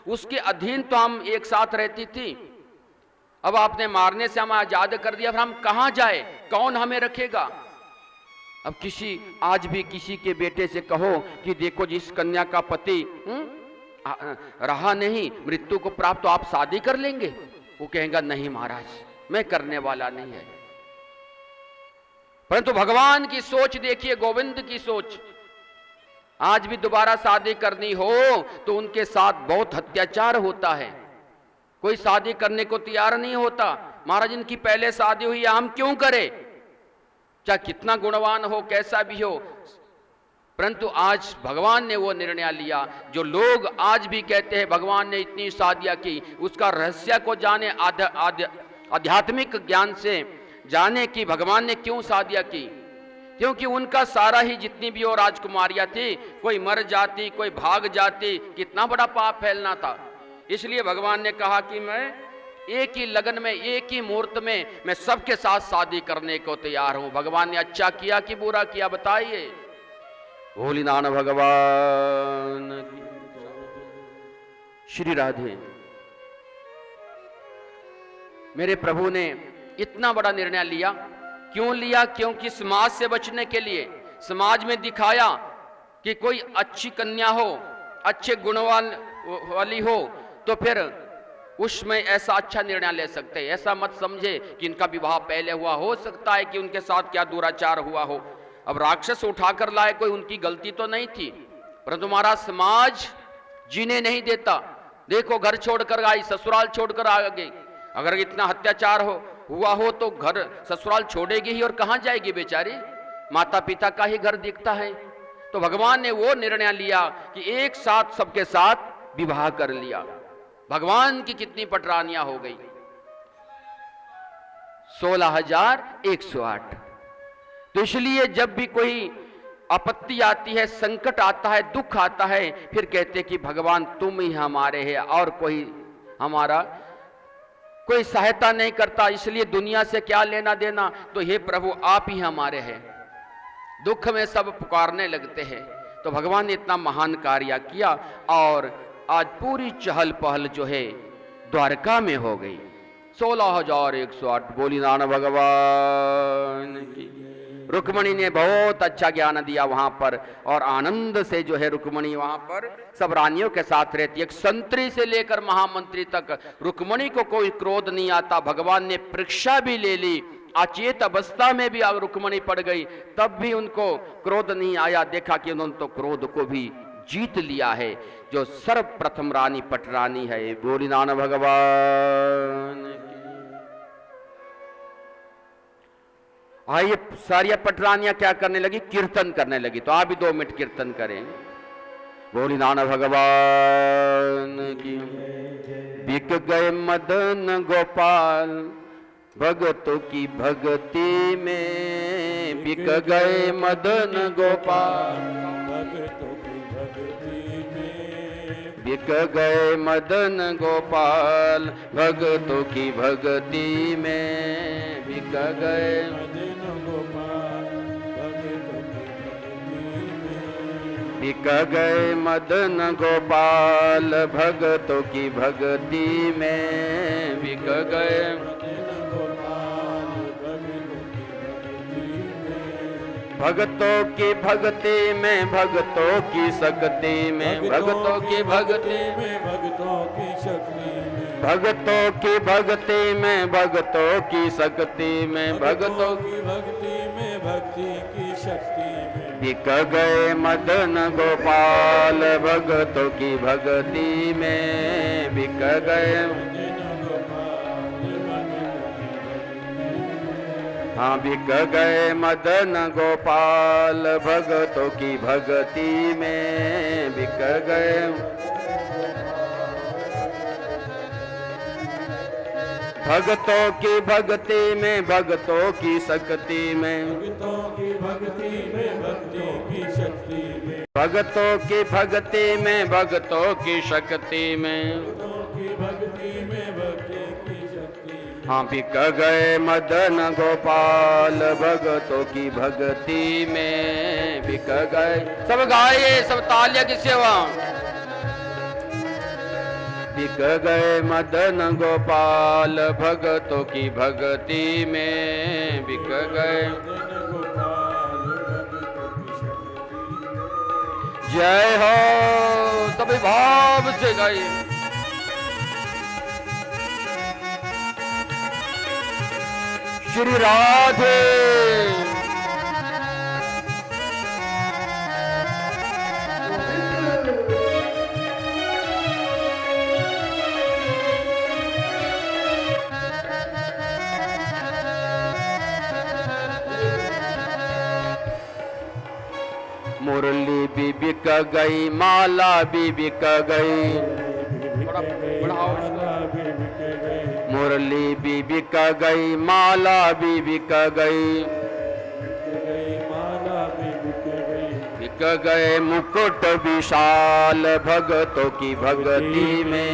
उसके अधीन तो हम एक साथ रहती थी, अब आपने मारने से हमें आजाद कर दिया, फिर हम कहां जाए? कौन हमें रखेगा? अब आज भी किसी के बेटे से कहो कि देखो जिस कन्या का पति रहा नहीं, मृत्यु को प्राप्त, तो आप शादी कर लेंगे? वो कहेगा नहीं महाराज, मैं करने वाला नहीं है। परंतु भगवान की सोच देखिए, गोविंद की सोच। आज भी दोबारा शादी करनी हो तो उनके साथ बहुत अत्याचार होता है, कोई शादी करने को तैयार नहीं होता। महाराज इनकी पहले शादी हुई, हम क्यों करें? चाहे कितना गुणवान हो, कैसा भी हो। परंतु आज भगवान ने वो निर्णय लिया। जो लोग आज भी कहते हैं भगवान ने इतनी शादियां की, उसका रहस्य को जाने, आध्यात्मिक ज्ञान से जाने कि भगवान ने क्यों शादियां की। क्योंकि उनका सारा ही जितनी भी वो राजकुमारियां थी, कोई मर जाती, कोई भाग जाती, कितना बड़ा पाप फैलना था। इसलिए भगवान ने कहा कि मैं एक ही लगन में, एक ही मुहूर्त में मैं सबके साथ शादी करने को तैयार हूं। भगवान ने अच्छा किया कि बुरा किया, बताइए? भोलेनाथ भगवान श्री राधे। मेरे प्रभु ने इतना बड़ा निर्णय लिया। क्यों लिया? क्योंकि समाज से बचने के लिए, समाज में दिखाया कि कोई अच्छी कन्या हो, अच्छे गुणवान वाली हो, तो फिर उसमें ऐसा अच्छा निर्णय ले सकते हैं। ऐसा मत समझे कि इनका विवाह पहले हुआ, हो सकता है कि उनके साथ क्या दुराचार हुआ हो। अब राक्षस उठाकर लाए, कोई उनकी गलती तो नहीं थी, परंतु हमारा समाज जीने नहीं देता। देखो घर छोड़कर आई, ससुराल छोड़कर आ गई। अगर इतना अत्याचार हुआ हो तो घर ससुराल छोड़ेगी ही, और कहां जाएगी बेचारी? माता पिता का ही घर दिखता है। तो भगवान ने वो निर्णय लिया कि एक साथ सबके साथ विवाह कर लिया। भगवान की कितनी पटरानियां हो गई? 16,108। तो इसलिए जब भी कोई आपत्ति आती है, संकट आता है, दुख आता है, फिर कहते कि भगवान तुम ही हमारे हैं और कोई हमारा कोई सहायता नहीं करता, इसलिए दुनिया से क्या लेना देना। तो हे प्रभु आप ही हमारे हैं। दुख में सब पुकारने लगते हैं। तो भगवान ने इतना महान कार्य किया और आज पूरी चहल पहल जो है द्वारका में हो गई। 16,108 भोलेनाथ भगवान की। रुक्मणी ने बहुत अच्छा ज्ञान दिया वहां पर, और आनंद से जो है रुक्मणी वहां पर सब रानियों के साथ रहती है। एक संतरी से लेकर महामंत्री तक रुक्मणी को कोई क्रोध नहीं आता। भगवान ने परीक्षा भी ले ली, अचेत अवस्था में भी रुक्मणी पड़ गई, तब भी उनको क्रोध नहीं आया। देखा कि उन्होंने तो क्रोध को भी जीत लिया है। जो सर्वप्रथम रानी पटरानी है, भोलेनाथ भगवान की। आइए सारी पटरानियां क्या करने लगी? कीर्तन करने लगी। तो आप भी 2 मिनट कीर्तन करें। भोलेनाथ भगवान की। बिक गए मदन गोपाल भगतों की भक्ति में, बिक गए मदन गोपाल भगतों की भक्ति में, बिक गए मदन गोपाल भगतों की भक्ति में, बिक गए बिक गए मदन गोपाल भगतों की भक्ति में, बिक गए भगतों की भक्ति में, भगतों की शक्ति में, भगतों की भक्ति में, भक्तों की शक्ति में, भगतों की भक्ति में, भगतों की शक्ति में, भगतों की भक्ति में, भक्ति की शक्ति में, बिक गए मदन गोपाल भगतों की भक्ति में, बिक गए हाँ बिक गए मदन गोपाल भगतों की भक्ति में, बिक गए भगतों की भक्ति में, भगतों की शक्ति में, भक्तों की भक्ति में, भक्ति की शक्ति में, भगतों की भक्ति में, भगतों की शक्ति में, भक्तों की भक्ति में, भक्ति की शक्ति में, हाँ बिक गए मदन गोपाल भगतों की भक्ति में, बिक गए। सब गाइए, सब तालियां की सेवा। बिक गए मदन गोपाल भगतों की भक्ति में, बिक गए। जय हो, सभी भाव से गाइए। श्री राधे। मुरली भी बिक गई, माला भी बिक गई, मुरली भी बिक गई, माला भी बिक गई, बिक गए मुकुट विशाल भगतों की भक्ति में,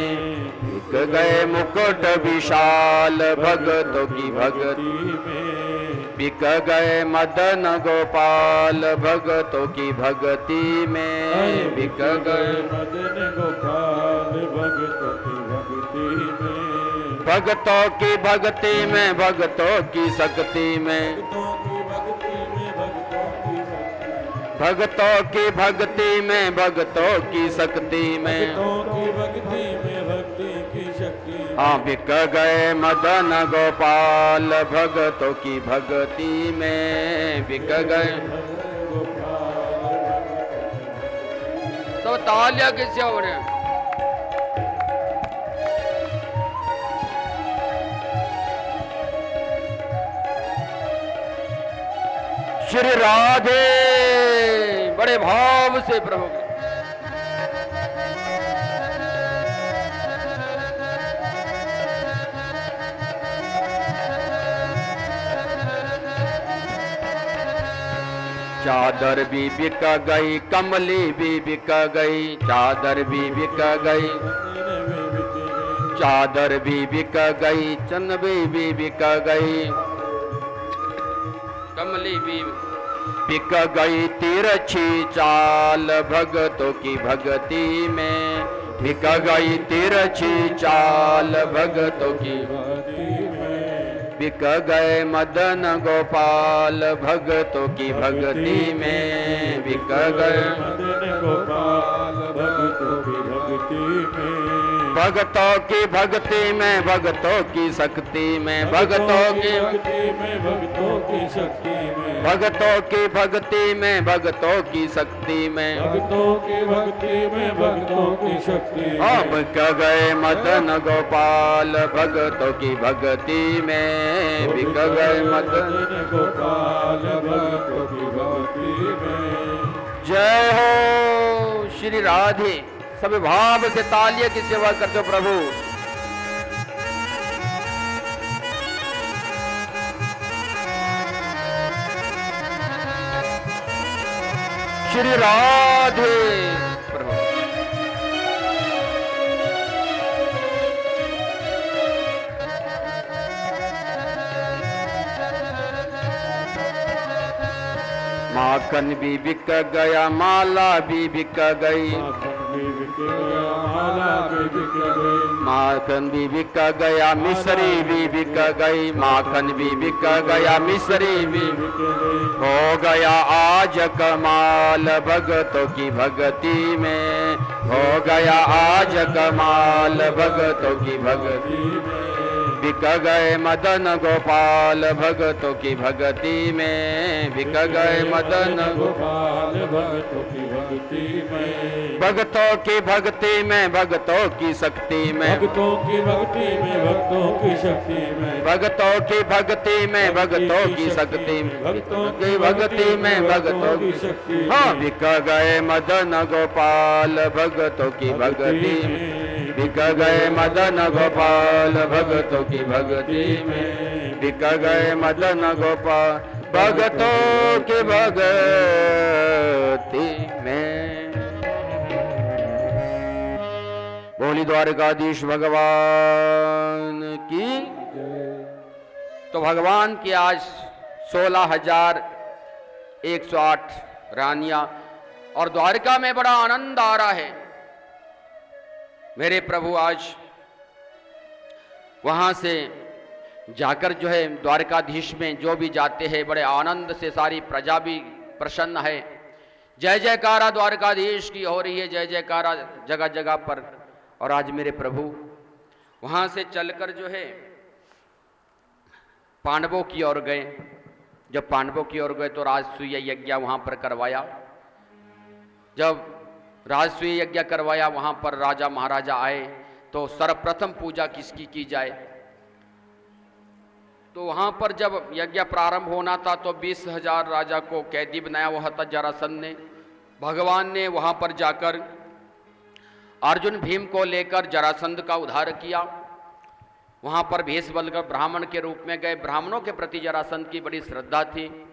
बिक गए मुकुट विशाल भगतों की भक्ति में, बिक गए मदन गोपाल भगतों की भक्ति में, बिक गए मदन गोपाल भगतों की भक्ति में, भगतों की भक्ति में, भगतों की शक्ति में, भगतों की भक्ति में, भगतों की शक्ति में, हाँ बिक गए मदन गोपाल भगतों की भक्ति में, बिक गए। तो तालियां किससे हो रहे हैं? श्री राधे। बड़े भाव से प्रभु चादर भी बिक गई, कमली भी बिक गई, चादर भी बिक गई, चादर भी बिक गई, चंदबी भी बिक गई, कमली भी बिक गई, तिरछी चाल भगतों की भक्ति में, बिक गई तिरछी चाल भगतों की भक्ति में, बिक गए मदन गोपाल भगतों की भक्ति में, बिक गए मदन गोपाल भगतों की भक्ति में, भगतों की भक्ति में, भगतों की शक्ति में, भगतों की भक्ति में, भक्तों की शक्ति में, भगतों की भक्ति में, भगतों की शक्ति में, भक्तों की भक्ति में, भक्तों की शक्ति में, हाँ बिक गए मदन गोपाल भगतों की भक्ति में, बिक गए मदन गोपाल भगतों की भक्ति में। जय हो श्री राधे। सभी भाव से तालियों की सेवा करते हो प्रभु। श्री राधे प्रभु। माखन भी बिक गया, माला भी बिक गई, माखन भी बिक गया, माला भी बिक गई, माखन भी बिक गया, मिश्री भी बिक गई, माखन भी बिक गया, मिश्री भी बिक गई। हो गया आज कमाल भगतों की भक्ति में, हो गया आज कमाल भगतों की भक्ति में, बिक गए मदन गोपाल भगतों की भक्ति में, बिक गए मदन गोपाल भक्तों की भक्ति में, भक्तों की भक्ति में, भक्तों की शक्ति में, भक्तों की भक्ति में, भक्तों की शक्ति में, भक्तों की भक्ति में, भक्तों की शक्ति में, भक्तों की भक्ति में, भक्तों की शक्ति में, हाँ बिक गए मदन गोपाल भगतों की भक्ति में, बिक गए मदन गोपाल भगतों की भक्ति में, बिक गए मदन गोपाल भगतों की भक्ति में। बोली द्वारकाधीश भगवान की। तो भगवान की आज 16,108 रानियां और द्वारका में बड़ा आनंद आ रहा है। मेरे प्रभु आज वहां से जाकर जो है द्वारकाधीश में जो भी जाते हैं बड़े आनंद से, सारी प्रजा भी प्रसन्न है। जय जयकारा द्वारकाधीश की हो रही है, जय जयकारा जगह जगह पर। और आज मेरे प्रभु वहां से चलकर जो है पांडवों की ओर गए। जब पांडवों की ओर गए तो राजसूय यज्ञ वहां पर करवाया। जब राजसूय यज्ञ करवाया वहां पर राजा महाराजा आए तो सर्वप्रथम पूजा किसकी की जाए। तो वहां पर जब यज्ञ प्रारंभ होना था तो 20,000 राजा को कैदी बनाया हुआ था जरासंध ने। भगवान ने वहां पर जाकर अर्जुन भीम को लेकर जरासंध का उद्धार किया। वहां पर भेष बदलकर ब्राह्मण के रूप में गए। ब्राह्मणों के प्रति जरासंध की बड़ी श्रद्धा थी।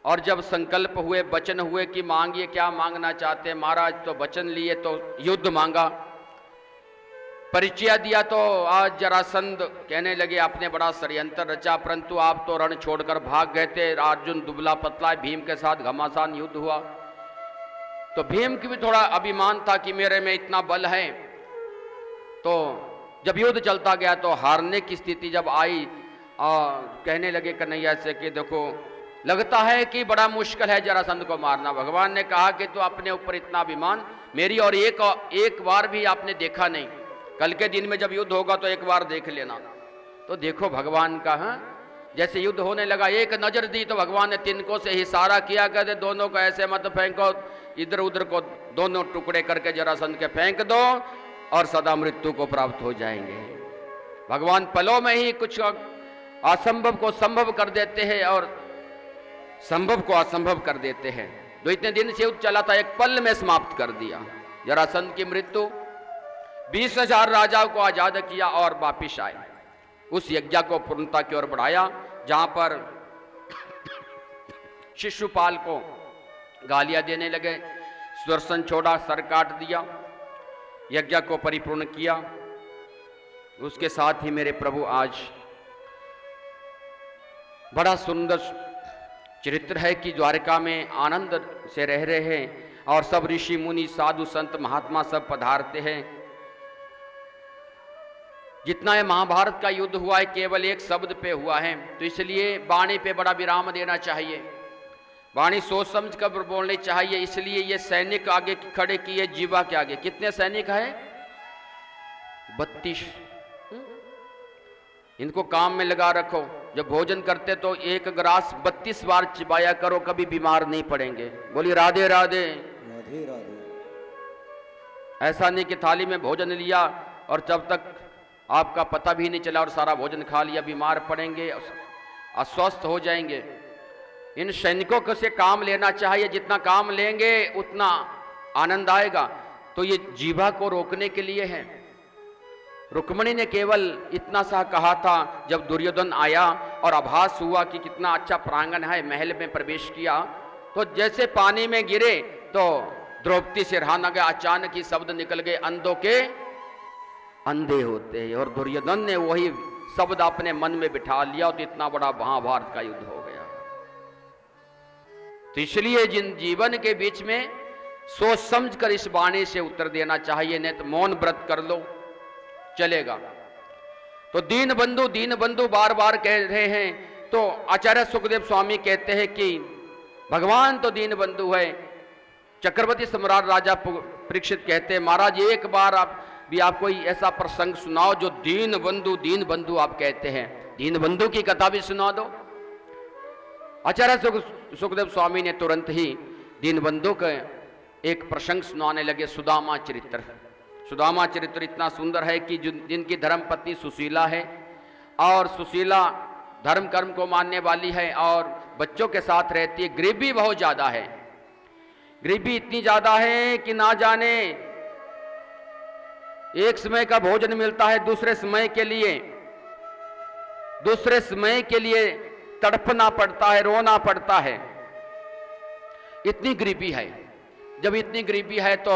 और जब संकल्प हुए, वचन हुए कि मांगिए, क्या मांगना चाहते महाराज, तो वचन लिए तो युद्ध मांगा। परिचय दिया तो आज जरासंध कहने लगे आपने बड़ा षड्यंत्र रचा, परंतु आप तो रण छोड़कर भाग गए थे। अर्जुन दुबला पतला, भीम के साथ घमासान युद्ध हुआ। तो भीम की भी थोड़ा अभिमान था कि मेरे में इतना बल है। तो जब युद्ध चलता गया तो हारने की स्थिति जब आई, कहने लगे कन्हैया से कि देखो लगता है कि बड़ा मुश्किल है जरासंध को मारना। भगवान ने कहा कि तो अपने ऊपर इतना अभिमान, मेरी और एक बार भी आपने देखा नहीं। कल के दिन में जब युद्ध होगा तो एक बार देख लेना। तो देखो भगवान का, जैसे युद्ध होने लगा एक नजर दी तो भगवान ने तिनकों से इशारा किया, कहते दोनों को ऐसे मत फेंको, इधर उधर को दोनों टुकड़े करके जरासंध के फेंक दो और सदा मृत्यु को प्राप्त हो जाएंगे। भगवान पलों में ही कुछ असंभव को संभव कर देते हैं और संभव को असंभव कर देते हैं। जो इतने दिन से युद्ध चला था एक पल में समाप्त कर दिया। जरासंध की मृत्यु, 20,000 राजाओं को आजाद किया और वापिस आए। उस यज्ञ को पूर्णता की ओर बढ़ाया जहां पर शिशुपाल को गालियां देने लगे, सुदर्शन छोड़ा, सर काट दिया, यज्ञ को परिपूर्ण किया। उसके साथ ही मेरे प्रभु आज बड़ा सुंदर चरित्र है कि द्वारका में आनंद से रह रहे हैं और सब ऋषि मुनि साधु संत महात्मा सब पधारते हैं। जितना ये महाभारत का युद्ध हुआ है केवल एक शब्द पे हुआ है, तो इसलिए वाणी पे बड़ा विराम देना चाहिए। वाणी सोच समझ कर बोलनी चाहिए। इसलिए ये सैनिक आगे खड़े किए जीवा के आगे। कितने सैनिक हैं? 32। इनको काम में लगा रखो। जब भोजन करते तो एक ग्रास 32 बार चिबाया करो, कभी बीमार नहीं पड़ेंगे। बोली राधे राधे। राधे राधे। ऐसा नहीं कि थाली में भोजन लिया और जब तक आपका पता भी नहीं चला और सारा भोजन खा लिया, बीमार पड़ेंगे, अस्वस्थ हो जाएंगे। इन सैनिकों को से काम लेना चाहिए। जितना काम लेंगे उतना आनंद आएगा। तो ये जीवा को रोकने के लिए है। रुक्मिणी ने केवल इतना सा कहा था जब दुर्योधन आया और आभास हुआ कि कितना अच्छा प्रांगण है, महल में प्रवेश किया, तो जैसे पानी में गिरे तो द्रौपदी से रहा न गया। अचानक ही शब्द निकल गए, अंधों के अंधे होते हैं। और दुर्योधन ने वही शब्द अपने मन में बिठा लिया तो इतना बड़ा महाभारत का युद्ध हो गया। तो इसलिए जिन जीवन के बीच में सोच समझ कर इस वाणी से उत्तर देना चाहिए, नहीं तो मौन व्रत कर लो चलेगा। तो दीन बंधु बार बार कह रहे हैं। तो आचार्य सुखदेव स्वामी कहते हैं कि भगवान तो दीन बंधु है। चक्रवर्ती सम्राट राजा परीक्षित कहते हैं, महाराज एक बार आप भी आप कोई ऐसा प्रसंग सुनाओ जो दीन बंधु आप कहते हैं, दीन बंधु की कथा भी सुना दो। आचार्य सुखदेव स्वामी ने तुरंत ही दीन बंधु का एक प्रसंग सुनाने लगे, सुदामा चरित्र। सुदामा चरित्र इतना सुंदर है कि जिनकी धर्मपत्नी सुशीला है और सुशीला धर्म कर्म को मानने वाली है और बच्चों के साथ रहती है। गरीबी बहुत ज्यादा है, गरीबी इतनी ज्यादा है कि ना जाने एक समय का भोजन मिलता है, दूसरे समय के लिए तड़पना पड़ता है, रोना पड़ता है। इतनी गरीबी है। जब इतनी गरीबी है तो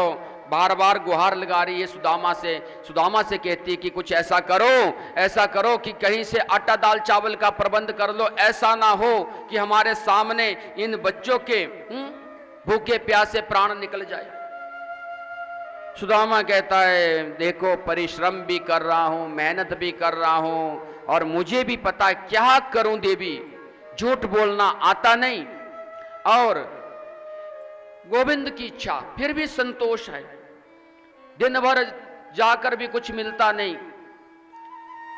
बार बार गुहार लगा रही है सुदामा से कहती है कि कुछ ऐसा करो कि कहीं से आटा दाल चावल का प्रबंध कर लो। ऐसा ना हो कि हमारे सामने इन बच्चों के भूखे प्यासे प्राण निकल जाए। सुदामा कहता है, देखो परिश्रम भी कर रहा हूं, मेहनत भी कर रहा हूं और मुझे भी पता है क्या करूं देवी, झूठ बोलना आता नहीं और गोविंद की इच्छा फिर भी संतोष है, दिन भर जाकर भी कुछ मिलता नहीं।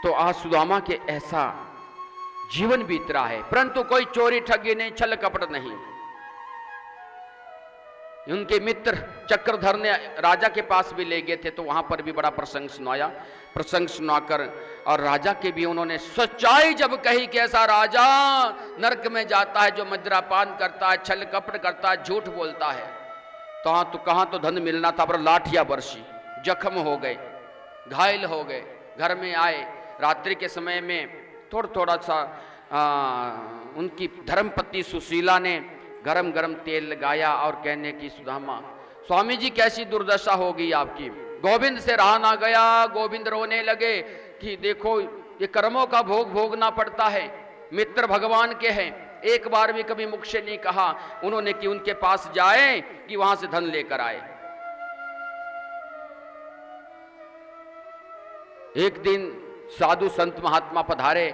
तो आज सुदामा के ऐसा जीवन बीत रहा है, परंतु कोई चोरी ठगी नहीं, छल कपट नहीं। उनके मित्र चक्रधर ने राजा के पास भी ले गए थे, तो वहां पर भी बड़ा प्रसंग सुनाकर और राजा के भी उन्होंने सच्चाई जब कही कि ऐसा राजा नरक में जाता है जो मदिरापान करता है, छल कपट करता है, झूठ बोलता है। तो कहां तो धन मिलना था, पर लाठियां बरसी, जख्म हो गए, घायल हो गए। घर में आए, रात्रि के समय में थोड़ा सा उनकी धर्मपत्नी सुशीला ने गरम गरम तेल लगाया और कहने की, सुदामा स्वामी जी कैसी दुर्दशा हो गई आपकी, गोविंद से रहा ना गया। गोविंद रोने लगे कि देखो ये कर्मों का भोग भोगना पड़ता है, मित्र भगवान के हैं। एक बार भी कभी मुख से नहीं कहा उन्होंने कि उनके पास जाए कि वहां से धन लेकर आए। एक दिन साधु संत महात्मा पधारे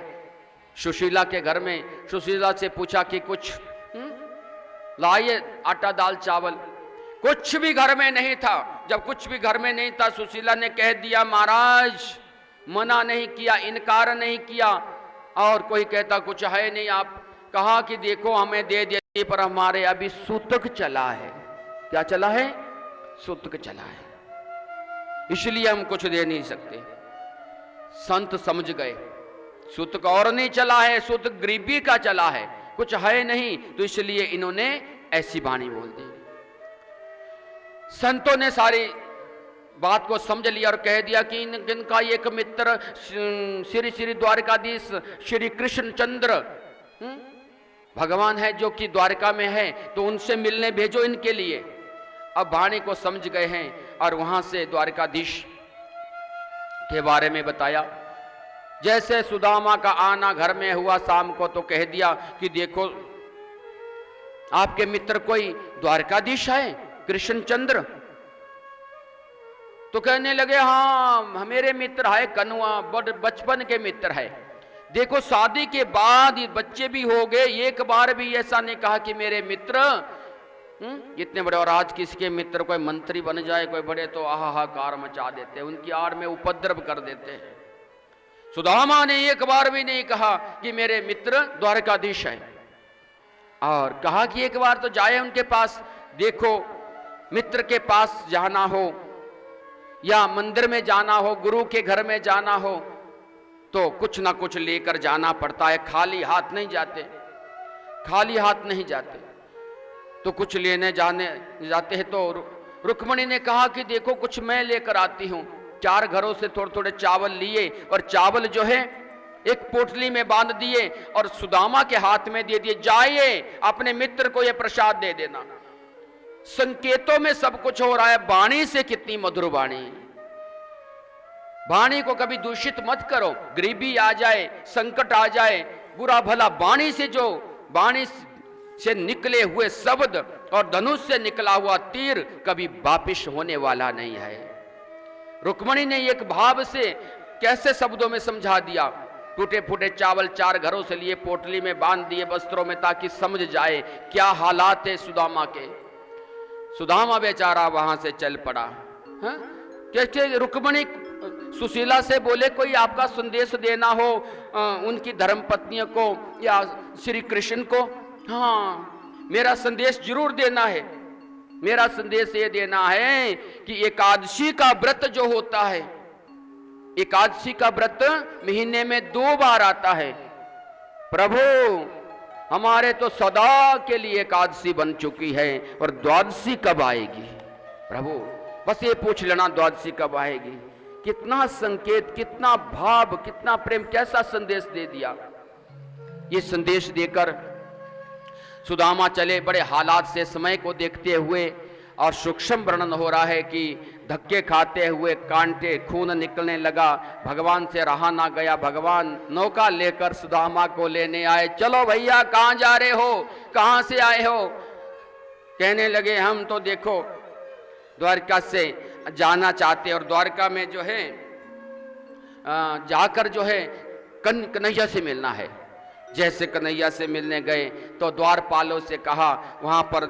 सुशीला के घर में। सुशीला से पूछा कि कुछ लाइए आटा दाल चावल। कुछ भी घर में नहीं था। जब कुछ भी घर में नहीं था, सुशीला ने कह दिया, महाराज मना नहीं किया, इनकार नहीं किया। और कोई कहता कुछ है नहीं, आप कहा कि देखो हमें दे देती, पर हमारे अभी सूतक चला है। क्या चला है? सूतक चला है, इसलिए हम कुछ दे नहीं सकते। संत समझ गए सूतक और नहीं चला है, सूतक गरीबी का चला है, कुछ है नहीं, तो इसलिए इन्होंने ऐसी वाणी बोल दी। संतों ने सारी बात को समझ लिया और कह दिया कि इनका एक मित्र श्री द्वारकाधीश श्री कृष्ण चंद्र भगवान है जो कि द्वारका में है, तो उनसे मिलने भेजो इनके लिए। अब वाणी को समझ गए हैं और वहां से द्वारकाधीश के बारे में बताया। जैसे सुदामा का आना घर में हुआ शाम को, तो कह दिया कि देखो आपके मित्र कोई द्वारकाधीश है, कृष्णचंद्र। तो कहने लगे, हाँ मेरे मित्र है, कनुआ बचपन के मित्र है। देखो शादी के बाद बच्चे भी हो गए, एक बार भी ऐसा नहीं कहा कि मेरे मित्र इतने बड़े। और आज किसी के मित्र कोई मंत्री बन जाए कोई बड़े, तो हाहाकार मचा देते हैं, उनकी आड़ में उपद्रव कर देते हैं। सुदामा ने एक बार भी नहीं कहा कि मेरे मित्र द्वारकाधीश है, और कहा कि एक बार तो जाए उनके पास। देखो मित्र के पास जाना हो या मंदिर में जाना हो, गुरु के घर में जाना हो, तो कुछ ना कुछ लेकर जाना पड़ता है, खाली हाथ नहीं जाते। तो कुछ लेने जाते हैं। तो रुक्मणी ने कहा कि देखो कुछ मैं लेकर आती हूं। 4 घरों से थोड़े चावल लिए और चावल जो है एक पोटली में बांध दिए और सुदामा के हाथ में दे दिए, जाइए अपने मित्र को यह प्रसाद दे देना। संकेतों में सब कुछ हो रहा है, वाणी से कितनी मधुर वाणी। वाणी को कभी दूषित मत करो, गरीबी आ जाए, संकट आ जाए, बुरा भला, वाणी से जो वाणी से निकले हुए शब्द और धनुष से निकला हुआ तीर कभी वापिस होने वाला नहीं है। रुक्मणी ने एक भाव से कैसे शब्दों में समझा दिया। टूटे फूटे चावल 4 घरों से लिए पोटली में बांध दिए वस्त्रों में, ताकि समझ जाए क्या हालात है सुदामा के। सुदामा बेचारा वहां से चल पड़ा। कैसे रुक्मणी सुशीला से बोले कोई आपका संदेश देना हो उनकी धर्मपत्नियों को या श्री कृष्ण को, हाँ मेरा संदेश जरूर देना है। मेरा संदेश ये देना है कि एकादशी का व्रत जो होता है, एकादशी का व्रत महीने में 2 बार आता है। प्रभु हमारे तो सदा के लिए एकादशी बन चुकी है और द्वादशी कब आएगी प्रभु, बस ये पूछ लेना द्वादशी कब आएगी। कितना संकेत, कितना भाव, कितना प्रेम, कैसा संदेश दे दिया। ये संदेश देकर सुदामा चले बड़े हालात से, समय को देखते हुए, और सूक्ष्म वर्णन हो रहा है कि धक्के खाते हुए कांटे खून निकलने लगा। भगवान से रहा ना गया। भगवान नौका लेकर सुदामा को लेने आए। चलो भैया कहाँ जा रहे हो, कहाँ से आए हो? कहने लगे हम तो देखो द्वारका से जाना चाहते, और द्वारका में जो है जाकर जो है कन्हैया से मिलना है। जैसे कन्हैया से मिलने गए तो द्वारपालों से कहा, वहां पर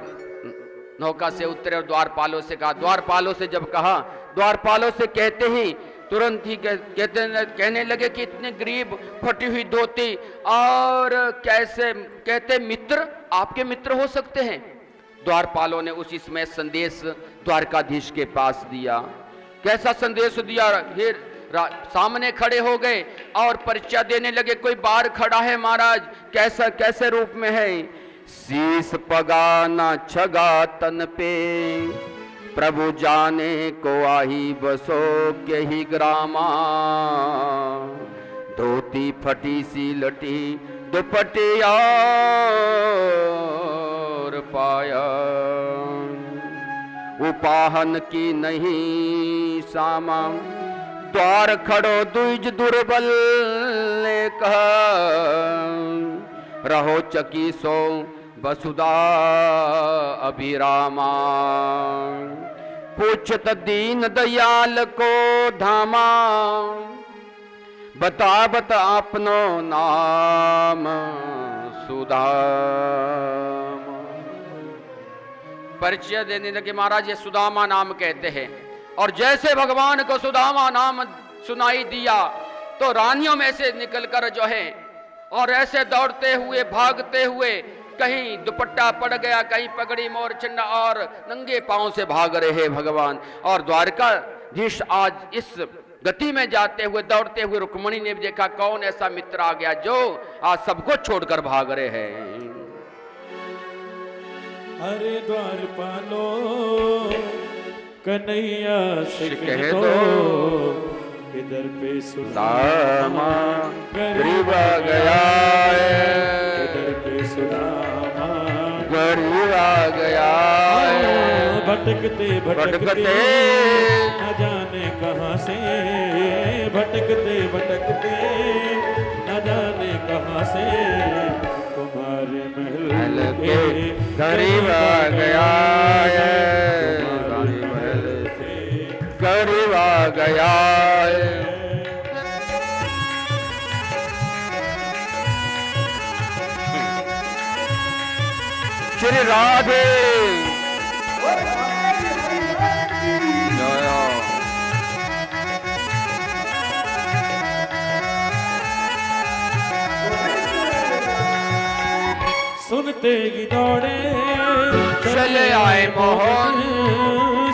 नौका से उतरे और द्वारपालों से कहा। द्वारपालों से जब कहा, द्वारपालों से कहते ही तुरंत ही कहने लगे कि इतने गरीब, फटी हुई धोती, और कैसे कहते मित्र, आपके मित्र हो सकते हैं। द्वारपालों ने उसी समय संदेश द्वारकाधीश के पास दिया। कैसा संदेश दिया? सामने खड़े हो गए और परिचय देने लगे। कोई बाहर खड़ा है महाराज, कैसा कैसे रूप में है? शीस पगाना छगा तन पे, प्रभु जाने को आही बसो के ही ग्रामा। धोती फटी सी लटी दुपटिया और पाया, उपाहन की नहीं सामा। द्वार खड़ो दुज दुर्बल ने कहा, रहो चकी सो वसुधा अभिरामा। पूछत दीन दयाल को धामा, बतावत अपनो नाम सुदामा। परिचय देने लगे, महाराज ये सुदामा नाम कहते हैं। और जैसे भगवान को सुदामा नाम सुनाई दिया तो रानियों में से निकलकर जो है और ऐसे दौड़ते हुए भागते हुए, कहीं दुपट्टा पड़ गया, कहीं पगड़ी मोर चिन्ह, और नंगे पांव से भाग रहे हैं भगवान। और द्वारकाधीश आज इस गति में जाते हुए, दौड़ते हुए, रुक्मणी ने देखा कौन ऐसा मित्र आ गया जो आज सबको छोड़कर भाग रहे हैं। अरे द्वारपालो कन्हैया से कह दो, इधर पे सुदामा गरीब आ गया है, इधर पे सुदामा गरीब आ गया है। भटकते भटकते न जाने कहाँ से, भटकते भटकते न जाने कहाँ से, तुम्हारे महल के गरीब आ गया है, गरीब आ गया है। श्री राधे सुनते ही दौड़े चले आए मोहन,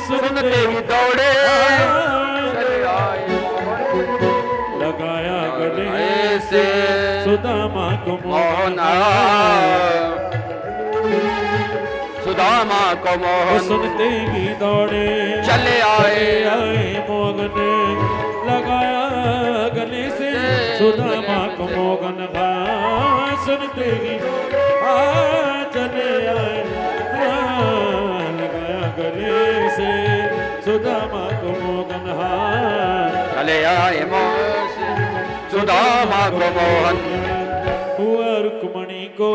सुनते ही दौड़े चले आए मोहन। लगाया गले से सुदामा को मोहन, सुदामा को मोहन। सुनते ही दौड़े चले आए मोहन, लगाया गले से सुदामा को मोहन। सुनते ही चले आए, लगाया गले से सुदामा को मोहन। चले आए मोहन, सुदामा को मोहन। हुआ रुक्मणी को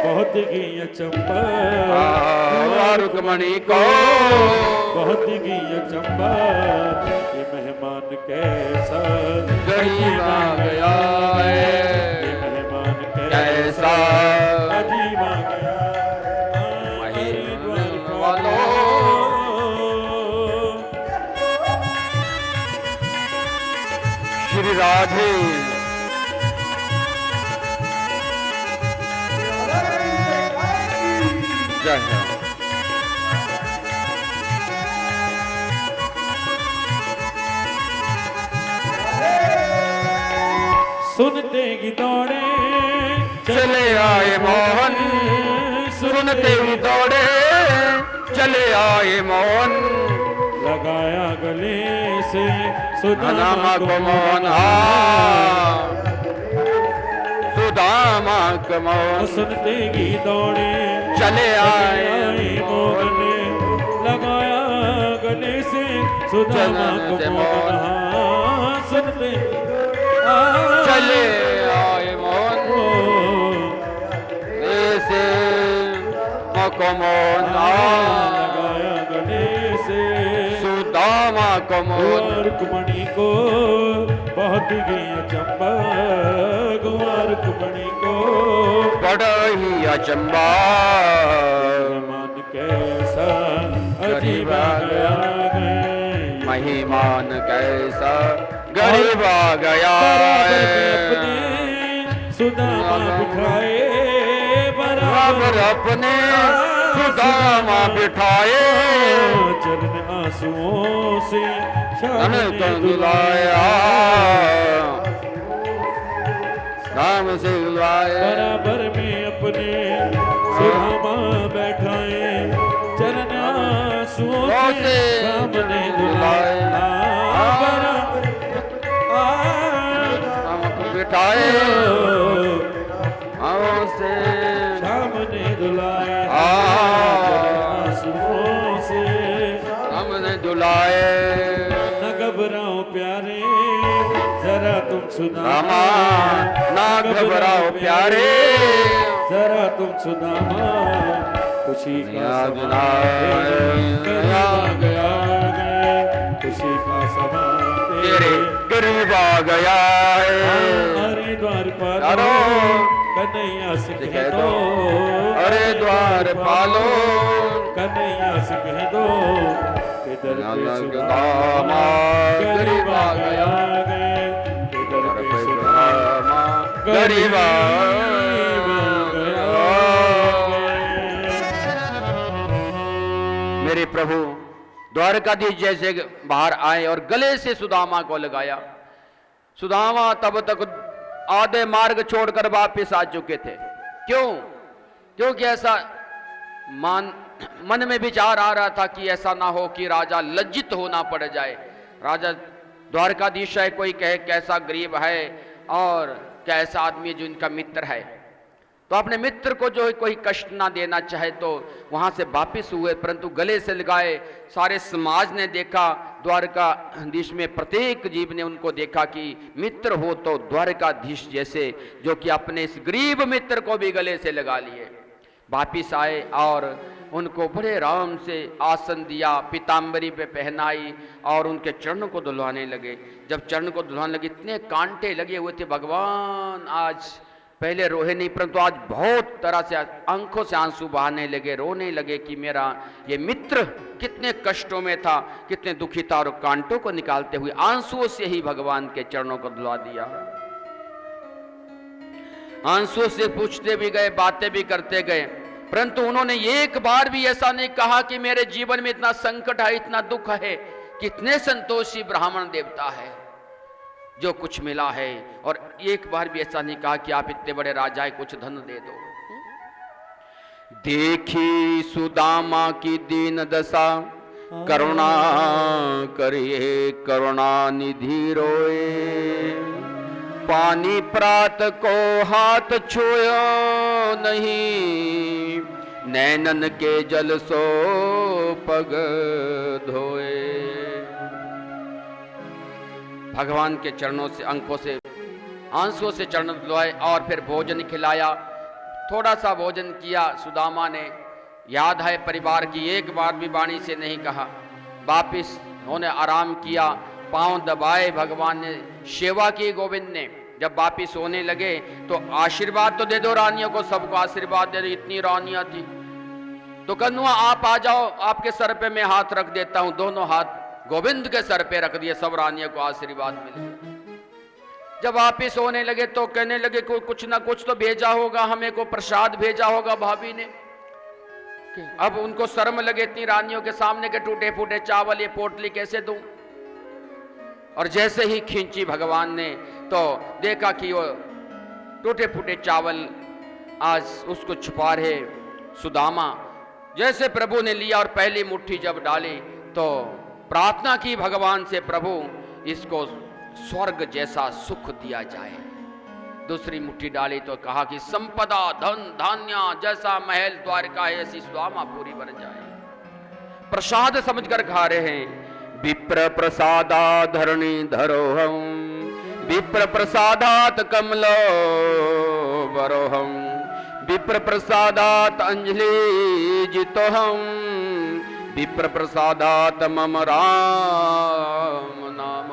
बहुत ही अचंबा रुक्मणी को बहुत ही अचंबा ये मेहमान कैसा गरीब आ गया है, ये मेहमान कैसा अजीब आ गया वालों। श्री राधे जय है। सुनते ही दौड़े चले आए मोहन, सुनते ही दौड़े चले आए मोहन, लगाया गले से सुदामा को मोहन, सुदामा को मोहन। सुनते ही दौड़े चले आए मोहन, लगाया गले से सुदामा को मोहन। सुनते चले आए मोहन ऐसे को मोहन, लगाया गले से सुदामा को मोहन। रुक्मणी को बहुत ही अचंबा, रुक्मणी को बड़ा ही अचंबा, मन कैसा अजीब आ गया, महिमान कैसा गरीब आ गया अपने सुदामा बिठाए, बराबर अपने सुदामा बिठाए, चरण आंसुओं से धन को दुलाया, नाम से बुलाए, बराबर में अपने सुदामा बैठाए, चरण आंसुओं से सामने दुलाए, बिठाए से सामने दुलाए, आंसुओं से सामने दुलाए। न घबराओ प्यारे जरा तुम सुदामा, ना घबराओ प्यारे जरा तुम सुदामा, खुशी का समा गया, खुशी का समा तेरे गरीब आ गया है। अरे द्वार पालो कन्हैया सिख दो, अरे द्वार पालो कन्हैया सिख दो, इधर पे सुदामा गरीब आ गया, इधर पे सुदामा गरीब आ गया। मेरे प्रभु द्वारकाधीश जैसे बाहर आए और गले से सुदामा को लगाया। सुदामा तब तक आधे मार्ग छोड़कर वापस आ चुके थे। क्यों? क्योंकि ऐसा मन में विचार आ रहा था कि ऐसा ना हो कि राजा लज्जित होना पड़ जाए। राजा द्वारकाधीश है, कोई कहे कैसा गरीब है और कैसा आदमी जो इनका मित्र है, तो अपने मित्र को जो है कोई कष्ट ना देना चाहे तो वहां से वापिस हुए, परंतु गले से लगाए। सारे समाज ने देखा, द्वारकाधीश में प्रत्येक जीव ने उनको देखा कि मित्र हो तो द्वारकाधीश जैसे, जो कि अपने इस गरीब मित्र को भी गले से लगा लिए। वापिस आए और उनको बड़े आराम से आसन दिया, पीताम्बरी पे पहनाई और उनके चरणों को धुलवाने लगे। जब चरण को धुलवाने लगे, इतने कांटे लगे हुए थे, भगवान आज पहले रोए नहीं, परंतु आज बहुत तरह से आंखों से आंसू बहाने लगे, रोने लगे कि मेरा ये मित्र कितने कष्टों में था, कितने दुखी था, और कांटों को निकालते हुए आंसुओं से ही भगवान के चरणों को धुलवा दिया। आंसुओं से पूछते भी गए, बातें भी करते गए, परंतु उन्होंने एक बार भी ऐसा नहीं कहा कि मेरे जीवन में इतना संकट है, इतना दुख है। कितने संतोषी ब्राह्मण देवता है जो कुछ मिला है, और एक बार भी ऐसा नहीं कहा कि आप इतने बड़े राजा है, कुछ धन दे दो। देखी सुदामा की दीन दशा, करुणा करिए करुणा निधि रोए। पानी प्रात को हाथ छुयो नहीं, नैनन के जल सो पग धोए। भगवान के चरणों से, अंकों से, आंसुओं से चरण धुलवाए और फिर भोजन खिलाया। थोड़ा सा भोजन किया सुदामा ने, याद है परिवार की एक बार भी वाणी से नहीं कहा। वापिस उन्होंने आराम किया, पांव दबाए, भगवान ने सेवा की। गोविंद ने जब वापिस होने लगे तो आशीर्वाद तो दे दो रानियों को, सबको आशीर्वाद दे दो। इतनी रानियां थी तो कन्नुआ आप आ जाओ, आपके सर पे मैं हाथ रख देता हूं। दोनों हाथ गोविंद के सर पे रख दिए, सब रानियों को आशीर्वाद मिल गया। जब वापिस होने लगे तो कहने लगे को कुछ ना कुछ तो भेजा होगा, हमें को प्रसाद भेजा होगा भाभी ने। अब उनको शर्म लगे इतनी रानियों के सामने के टूटे फूटे चावल, ये पोटली कैसे दूं। और जैसे ही खींची भगवान ने तो देखा कि वो टूटे फूटे चावल आज उसको छुपा रहे सुदामा। जैसे प्रभु ने लिया और पहली मुट्ठी जब डाली तो प्रार्थना की भगवान से, प्रभु इसको स्वर्ग जैसा सुख दिया जाए। दूसरी मुट्ठी डाली तो कहा कि संपदा धन धान्य जैसा महल द्वारका है ऐसी सुदामा पूरी बन जाए। प्रसाद समझकर खा रहे हैं। विप्र प्रसादा धरणी धरोहम, विप्र प्रसादात कमलो बरोहम, विप्र प्रसादात अंजलि जितोहम, विप्र प्रसादात मम राम नाम।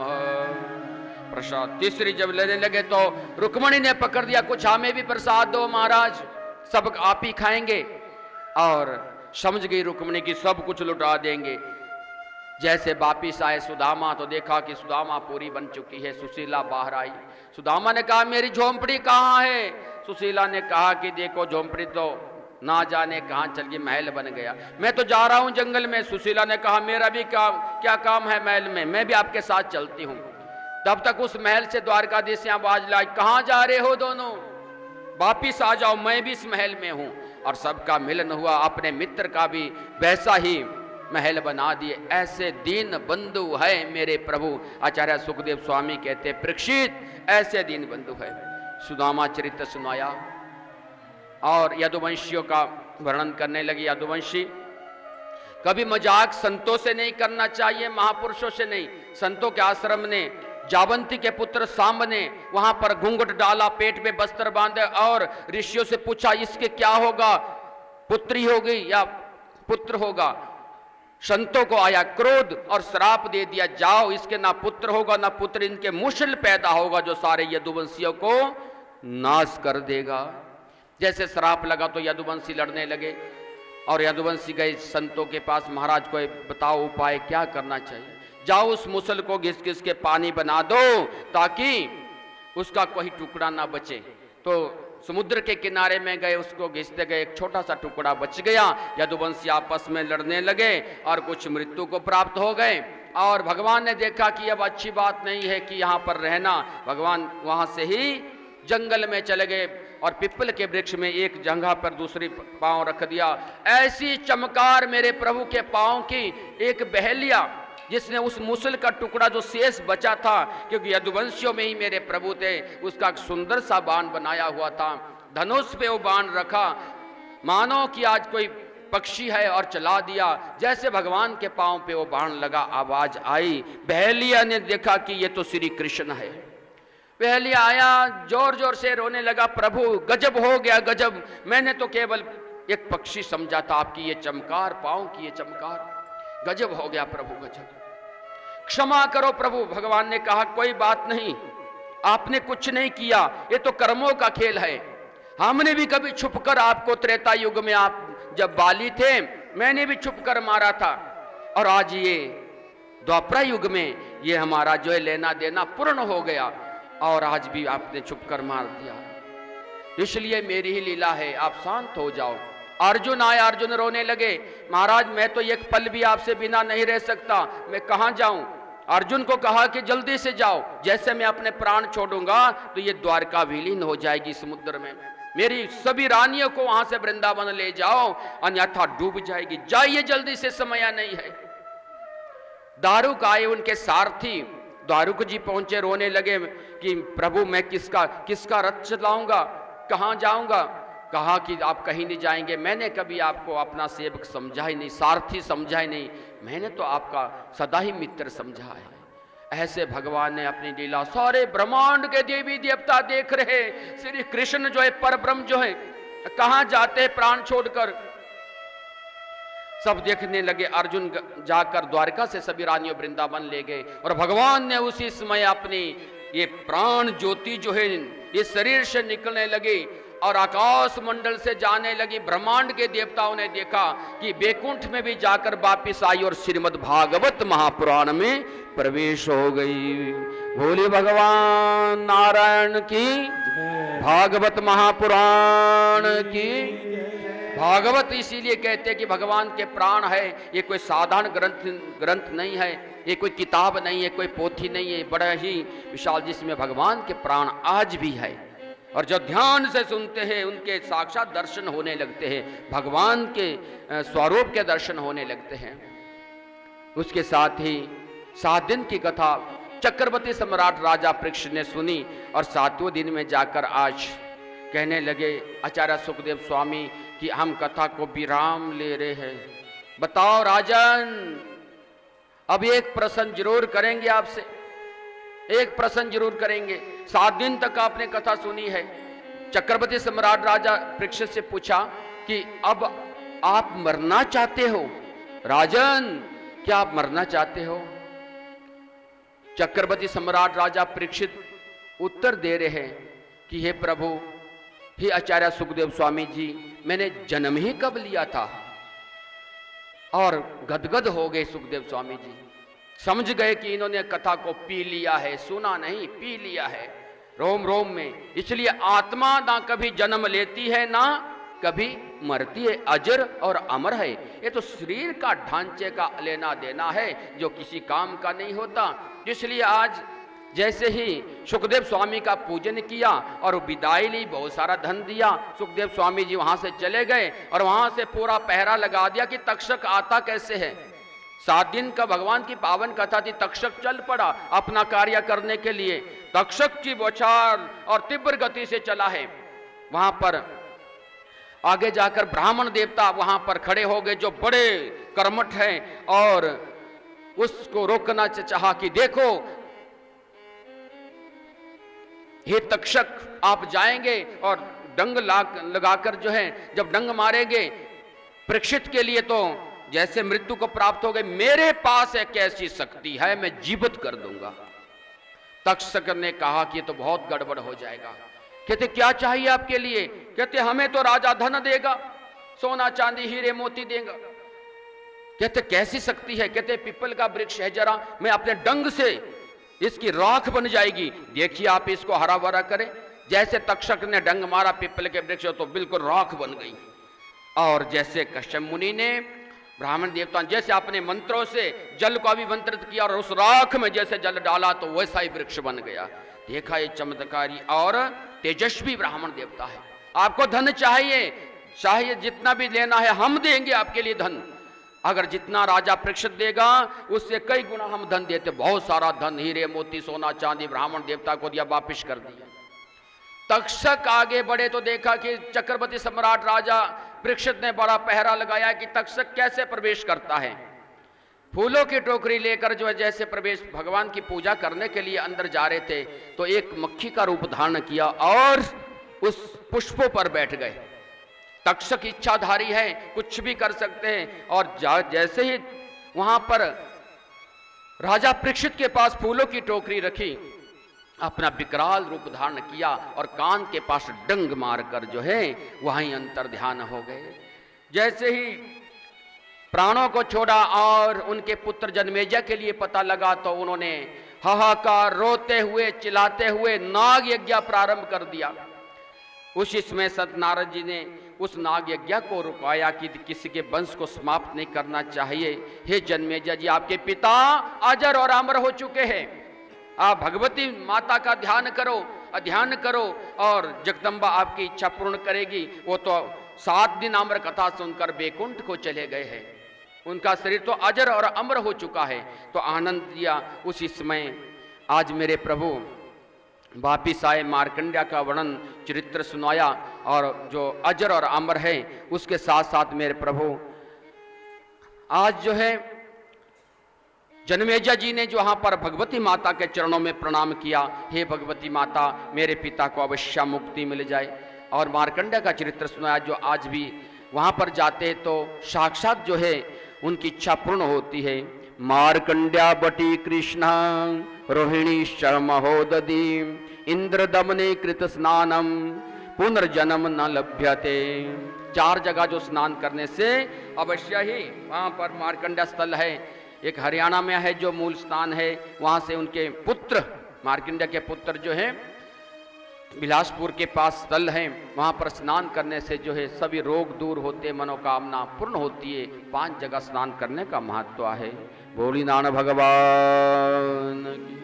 प्रसाद तीसरी जब लेने लगे तो रुक्मणी ने पकड़ दिया, कुछ हमें भी प्रसाद दो महाराज, सब आप ही खाएंगे। और समझ गई रुक्मणी की सब कुछ लुटा देंगे। जैसे वापिस आए सुदामा तो देखा कि सुदामा पूरी बन चुकी है। सुशीला बाहर आई, सुदामा ने कहा मेरी झोंपड़ी कहाँ है। सुशीला ने कहा कि देखो झोंपड़ी तो ना जाने कहां चल गई, महल बन गया, मैं तो जा रहा हूं जंगल में। सुशीला ने कहा मेरा भी क्या काम है महल में, मैं भी आपके साथ चलती हूं। तब तक उस महल से द्वारकाधीश आवाज लाई, कहां जा रहे हो दोनों, वापिस आ जाओ, मैं भी इस महल में हूं। और सबका मिलन हुआ, अपने मित्र का भी वैसा ही महल बना दिए। ऐसे दीन बंधु है मेरे प्रभु। आचार्य सुखदेव स्वामी कहते परीक्षित ऐसे दीन बंधु है। सुदामा चरित्र सुनाया और यदुवंशियों का वर्णन करने लगी। यदुवंशी कभी मजाक संतों से नहीं करना चाहिए, महापुरुषों से नहीं। संतों के आश्रम ने जावंती के पुत्र सांब ने वहां पर घूंघट डाला, पेट में बस्तर बांधे और ऋषियों से पूछा इसके क्या होगा, पुत्री होगी या पुत्र होगा। संतों को आया क्रोध और श्राप दे दिया, जाओ इसके ना पुत्र होगा ना पुत्र, इनके मुश्किल पैदा होगा जो सारे यदुवंशियों को नाश कर देगा। जैसे श्राप लगा तो यदुवंशी लड़ने लगे और यदुवंशी गए संतों के पास, महाराज को बताओ उपाय क्या करना चाहिए। जाओ उस मुसल को घिस घिस के पानी बना दो ताकि उसका कोई टुकड़ा ना बचे। तो समुद्र के किनारे में गए, उसको घिसते गए, एक छोटा सा टुकड़ा बच गया। यदुवंशी आपस में लड़ने लगे और कुछ मृत्यु को प्राप्त हो गए। और भगवान ने देखा कि अब अच्छी बात नहीं है कि यहाँ पर रहना। भगवान वहां से ही जंगल में चले गए और पिपल के वृक्ष में एक जगह पर दूसरी पांव रख दिया। ऐसी चमकार मेरे प्रभु के पांव की, एक बहेलिया जिसने उस मुसल का टुकड़ा जो शेष बचा था, क्योंकि यदुवंशियों में ही मेरे प्रभु थे, उसका सुंदर सा बाण बनाया हुआ था, धनुष पे वो बाण रखा, मानो कि आज कोई पक्षी है और चला दिया। जैसे भगवान के पांव पे वो बाण लगा, आवाज आई, बहेलिया ने देखा कि ये तो श्री कृष्ण है। बहेलिया आया, जोर जोर से रोने लगा, प्रभु गजब हो गया गजब, मैंने तो केवल एक पक्षी समझा था, आपकी ये चमकार, पांव की ये चमकार, गजब हो गया प्रभु गजब, क्षमा करो प्रभु। भगवान ने कहा कोई बात नहीं, आपने कुछ नहीं किया, ये तो कर्मों का खेल है। हमने भी कभी छुपकर आपको, त्रेता युग में आप जब बाली थे मैंने भी छुपकर मारा था, और आज ये द्वापर युग में ये हमारा जो है लेना देना पूर्ण हो गया और आज भी आपने छुपकर मार दिया, इसलिए मेरी ही लीला है, आप शांत हो जाओ। अर्जुन आए, अर्जुन रोने लगे, महाराज मैं तो एक पल भी आपसे बिना नहीं रह सकता, मैं कहां जाऊं। अर्जुन को कहा कि जल्दी से जाओ, जैसे मैं अपने प्राण छोड़ूंगा तो ये द्वारका विलीन हो जाएगी समुद्र में, मेरी सभी रानियों को वहां से वृंदावन ले जाओ अन्यथा डूब जाएगी, जाइए जल्दी से, समय नहीं है। दारुक आए, उनके सारथी दारुक जी पहुंचे, रोने लगे कि प्रभु मैं किसका रथ चलाऊंगा, कहां जाऊंगा। कहा कि आप कहीं नहीं जाएंगे, मैंने कभी आपको अपना सेवक समझा ही नहीं, सारथी समझा ही नहीं, मैंने तो आपका सदा ही मित्र समझा है। ऐसे भगवान ने अपनी लीला, सारे ब्रह्मांड के देवी देवता देख रहे, श्री कृष्ण जो है पर ब्रह्म जो है कहां जाते प्राण छोड़कर। सब देखने लगे। अर्जुन जाकर द्वारका से सभी रानियों वृंदावन ले गए और भगवान ने उसी समय अपनी ये प्राण ज्योति जो है ये शरीर से निकलने लगी और आकाश मंडल से जाने लगी। ब्रह्मांड के देवताओं ने देखा कि बैकुंठ में भी जाकर वापिस आई और श्रीमद् भागवत महापुराण में प्रवेश हो गई। बोले भगवान नारायण की, भागवत महापुराण की। भागवत इसीलिए कहते हैं कि भगवान के प्राण है। ये कोई साधारण ग्रंथ नहीं है, ये कोई किताब नहीं है, कोई पोथी नहीं है, बड़ा ही विशाल जिसमें भगवान के प्राण आज भी है। और जो ध्यान से सुनते हैं उनके साक्षात दर्शन होने लगते हैं, भगवान के स्वरूप के दर्शन होने लगते हैं। उसके साथ ही 7 दिन की कथा चक्रवर्ती सम्राट राजा परीक्षित ने सुनी और 7वें दिन में जाकर आज कहने लगे आचार्य सुखदेव स्वामी कि हम कथा को विराम ले रहे हैं। बताओ राजन, अब एक प्रश्न जरूर करेंगे आपसे, एक प्रश्न जरूर करेंगे। 7 दिन तक आपने कथा सुनी है। चक्रवर्ती सम्राट राजा परीक्षित से पूछा कि अब आप मरना चाहते हो राजन, क्या आप मरना चाहते हो? चक्रवर्ती सम्राट राजा परीक्षित उत्तर दे रहे हैं कि हे प्रभु, हे आचार्य सुखदेव स्वामी जी, मैंने जन्म ही कब लिया था। और गदगद हो गए सुखदेव स्वामी जी, समझ गए कि इन्होंने कथा को पी लिया है, सुना नहीं पी लिया है रोम रोम में। इसलिए आत्मा ना कभी जन्म लेती है ना कभी मरती है, अजर और अमर है। ये तो शरीर का ढांचे का लेना देना है जो किसी काम का नहीं होता। इसलिए आज जैसे ही सुखदेव स्वामी का पूजन किया और विदाई ली, बहुत सारा धन दिया, सुखदेव स्वामी जी वहां से चले गए और वहां से पूरा पहरा लगा दिया कि तक्षक आता कैसे है। 7 दिन का भगवान की पावन कथा थी। तक्षक चल पड़ा अपना कार्य करने के लिए। तक्षक की बौछार और तीव्र गति से चला है। वहां पर आगे जाकर ब्राह्मण देवता वहां पर खड़े हो गए जो बड़े कर्मठ हैं और उसको रोकना चाहा कि देखो हे तक्षक, आप जाएंगे और डंग लगाकर जो है जब डंग मारेंगे परीक्षित के लिए तो जैसे मृत्यु को प्राप्त हो गए। मेरे पास एक ऐसी शक्ति है, मैं जीवित कर दूंगा। तक्षक ने कहा कि ये तो बहुत गड़बड़ हो जाएगा। कहते क्या चाहिए आपके लिए? कहते हमें तो राजा धन देगा, सोना चांदी हीरे मोती देगा। कहते कैसी शक्ति है? कहते पीपल का वृक्ष है, जरा मैं अपने डंग से इसकी राख बन जाएगी, देखिए आप इसको हरा भरा करें। जैसे तक्षक ने डंग मारा पीपल के वृक्ष तो बिल्कुल राख बन गई। और जैसे कश्यप मुनि ने ब्राह्मण देवता जैसे अपने मंत्रों से जल को अभिमंत्रित किया और उस राख में जैसे जल डाला तो वैसा ही वृक्ष बन गया। देखा ये चमत्कारी और तेजस्वी ब्राह्मण देवता है। आपको धन चाहिए, चाहिए जितना भी लेना है हम देंगे आपके लिए धन। अगर जितना राजा परीक्षित देगा उससे कई गुना हम धन देते। बहुत सारा धन, हीरे मोती सोना चांदी ब्राह्मण देवता को दिया, वापिस कर दिया। तक्षक आगे बढ़े तो देखा कि चक्रवर्ती सम्राट राजा परीक्षित ने बड़ा पहरा लगाया कि तक्षक कैसे प्रवेश करता है। फूलों की टोकरी लेकर जो है जैसे प्रवेश भगवान की पूजा करने के लिए अंदर जा रहे थे तो एक मक्खी का रूप धारण किया और उस पुष्पों पर बैठ गए। तक्षक इच्छाधारी है, कुछ भी कर सकते हैं। और जैसे ही वहां पर राजा परीक्षित के पास फूलों की टोकरी रखी, अपना विकराल रूप धारण किया और कान के पास डंग मारकर जो है वहीं अंतर ध्यान हो गए। जैसे ही प्राणों को छोड़ा और उनके पुत्र जन्मेजय के लिए पता लगा तो उन्होंने हाहाकार रोते हुए चिल्लाते हुए नाग यज्ञ प्रारंभ कर दिया। उसी समय सतनारद जी ने उस नाग यज्ञ को रुकाया कि किसी के वंश को समाप्त नहीं करना चाहिए। हे जन्मेजय जी, आपके पिता अजर और अमर हो चुके हैं, आप भगवती माता का ध्यान करो और जगदम्बा आपकी इच्छा पूर्ण करेगी। वो तो 7 दिन अमर कथा सुनकर बैकुंठ को चले गए हैं, उनका शरीर तो अजर और अमर हो चुका है। तो आनंद दिया। उसी समय आज मेरे प्रभु वापिस आए, मार्कंड्या का वर्णन चरित्र सुनाया और जो अजर और अमर है उसके साथ साथ मेरे प्रभु आज जो है जन्मेजय जी ने जो वहां पर भगवती माता के चरणों में प्रणाम किया। हे भगवती माता, मेरे पिता को अवश्य मुक्ति मिल जाए। और मार्कंडा का चरित्र सुनाया, जो आज भी वहां पर जाते हैं तो साक्षात जो है उनकी इच्छा पूर्ण होती है। मार्कंड्या बटी कृष्ण रोहिणी महोदधि इंद्र दमने कृत स्नानम पुनर्जन्म न लभ्यते। 4 जगह जो स्नान करने से अवश्य ही वहां पर मार्कंडा स्थल है, एक हरियाणा में है जो मूल स्थान है, वहां से उनके पुत्र मार्कंडा के पुत्र जो है बिलासपुर के पास स्थल है, वहां पर स्नान करने से जो है सभी रोग दूर होते, मनोकामना पूर्ण होती है। 5 जगह स्नान करने का महत्व है। बोली नान भगवान की।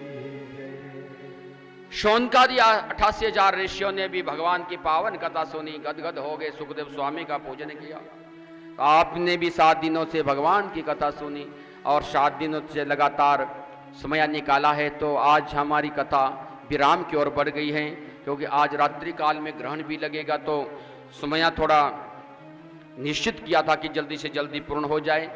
शौनकादि 88,000 ऋषियों ने भी भगवान की पावन कथा सुनी, गदगद हो गए, सुखदेव स्वामी का पूजन किया। आपने भी 7 दिनों से भगवान की कथा सुनी और 7 दिनों से लगातार समय निकाला है, तो आज हमारी कथा विराम की ओर बढ़ गई है, क्योंकि आज रात्रि काल में ग्रहण भी लगेगा, तो समय थोड़ा निश्चित किया था कि जल्दी से जल्दी पूर्ण हो जाए।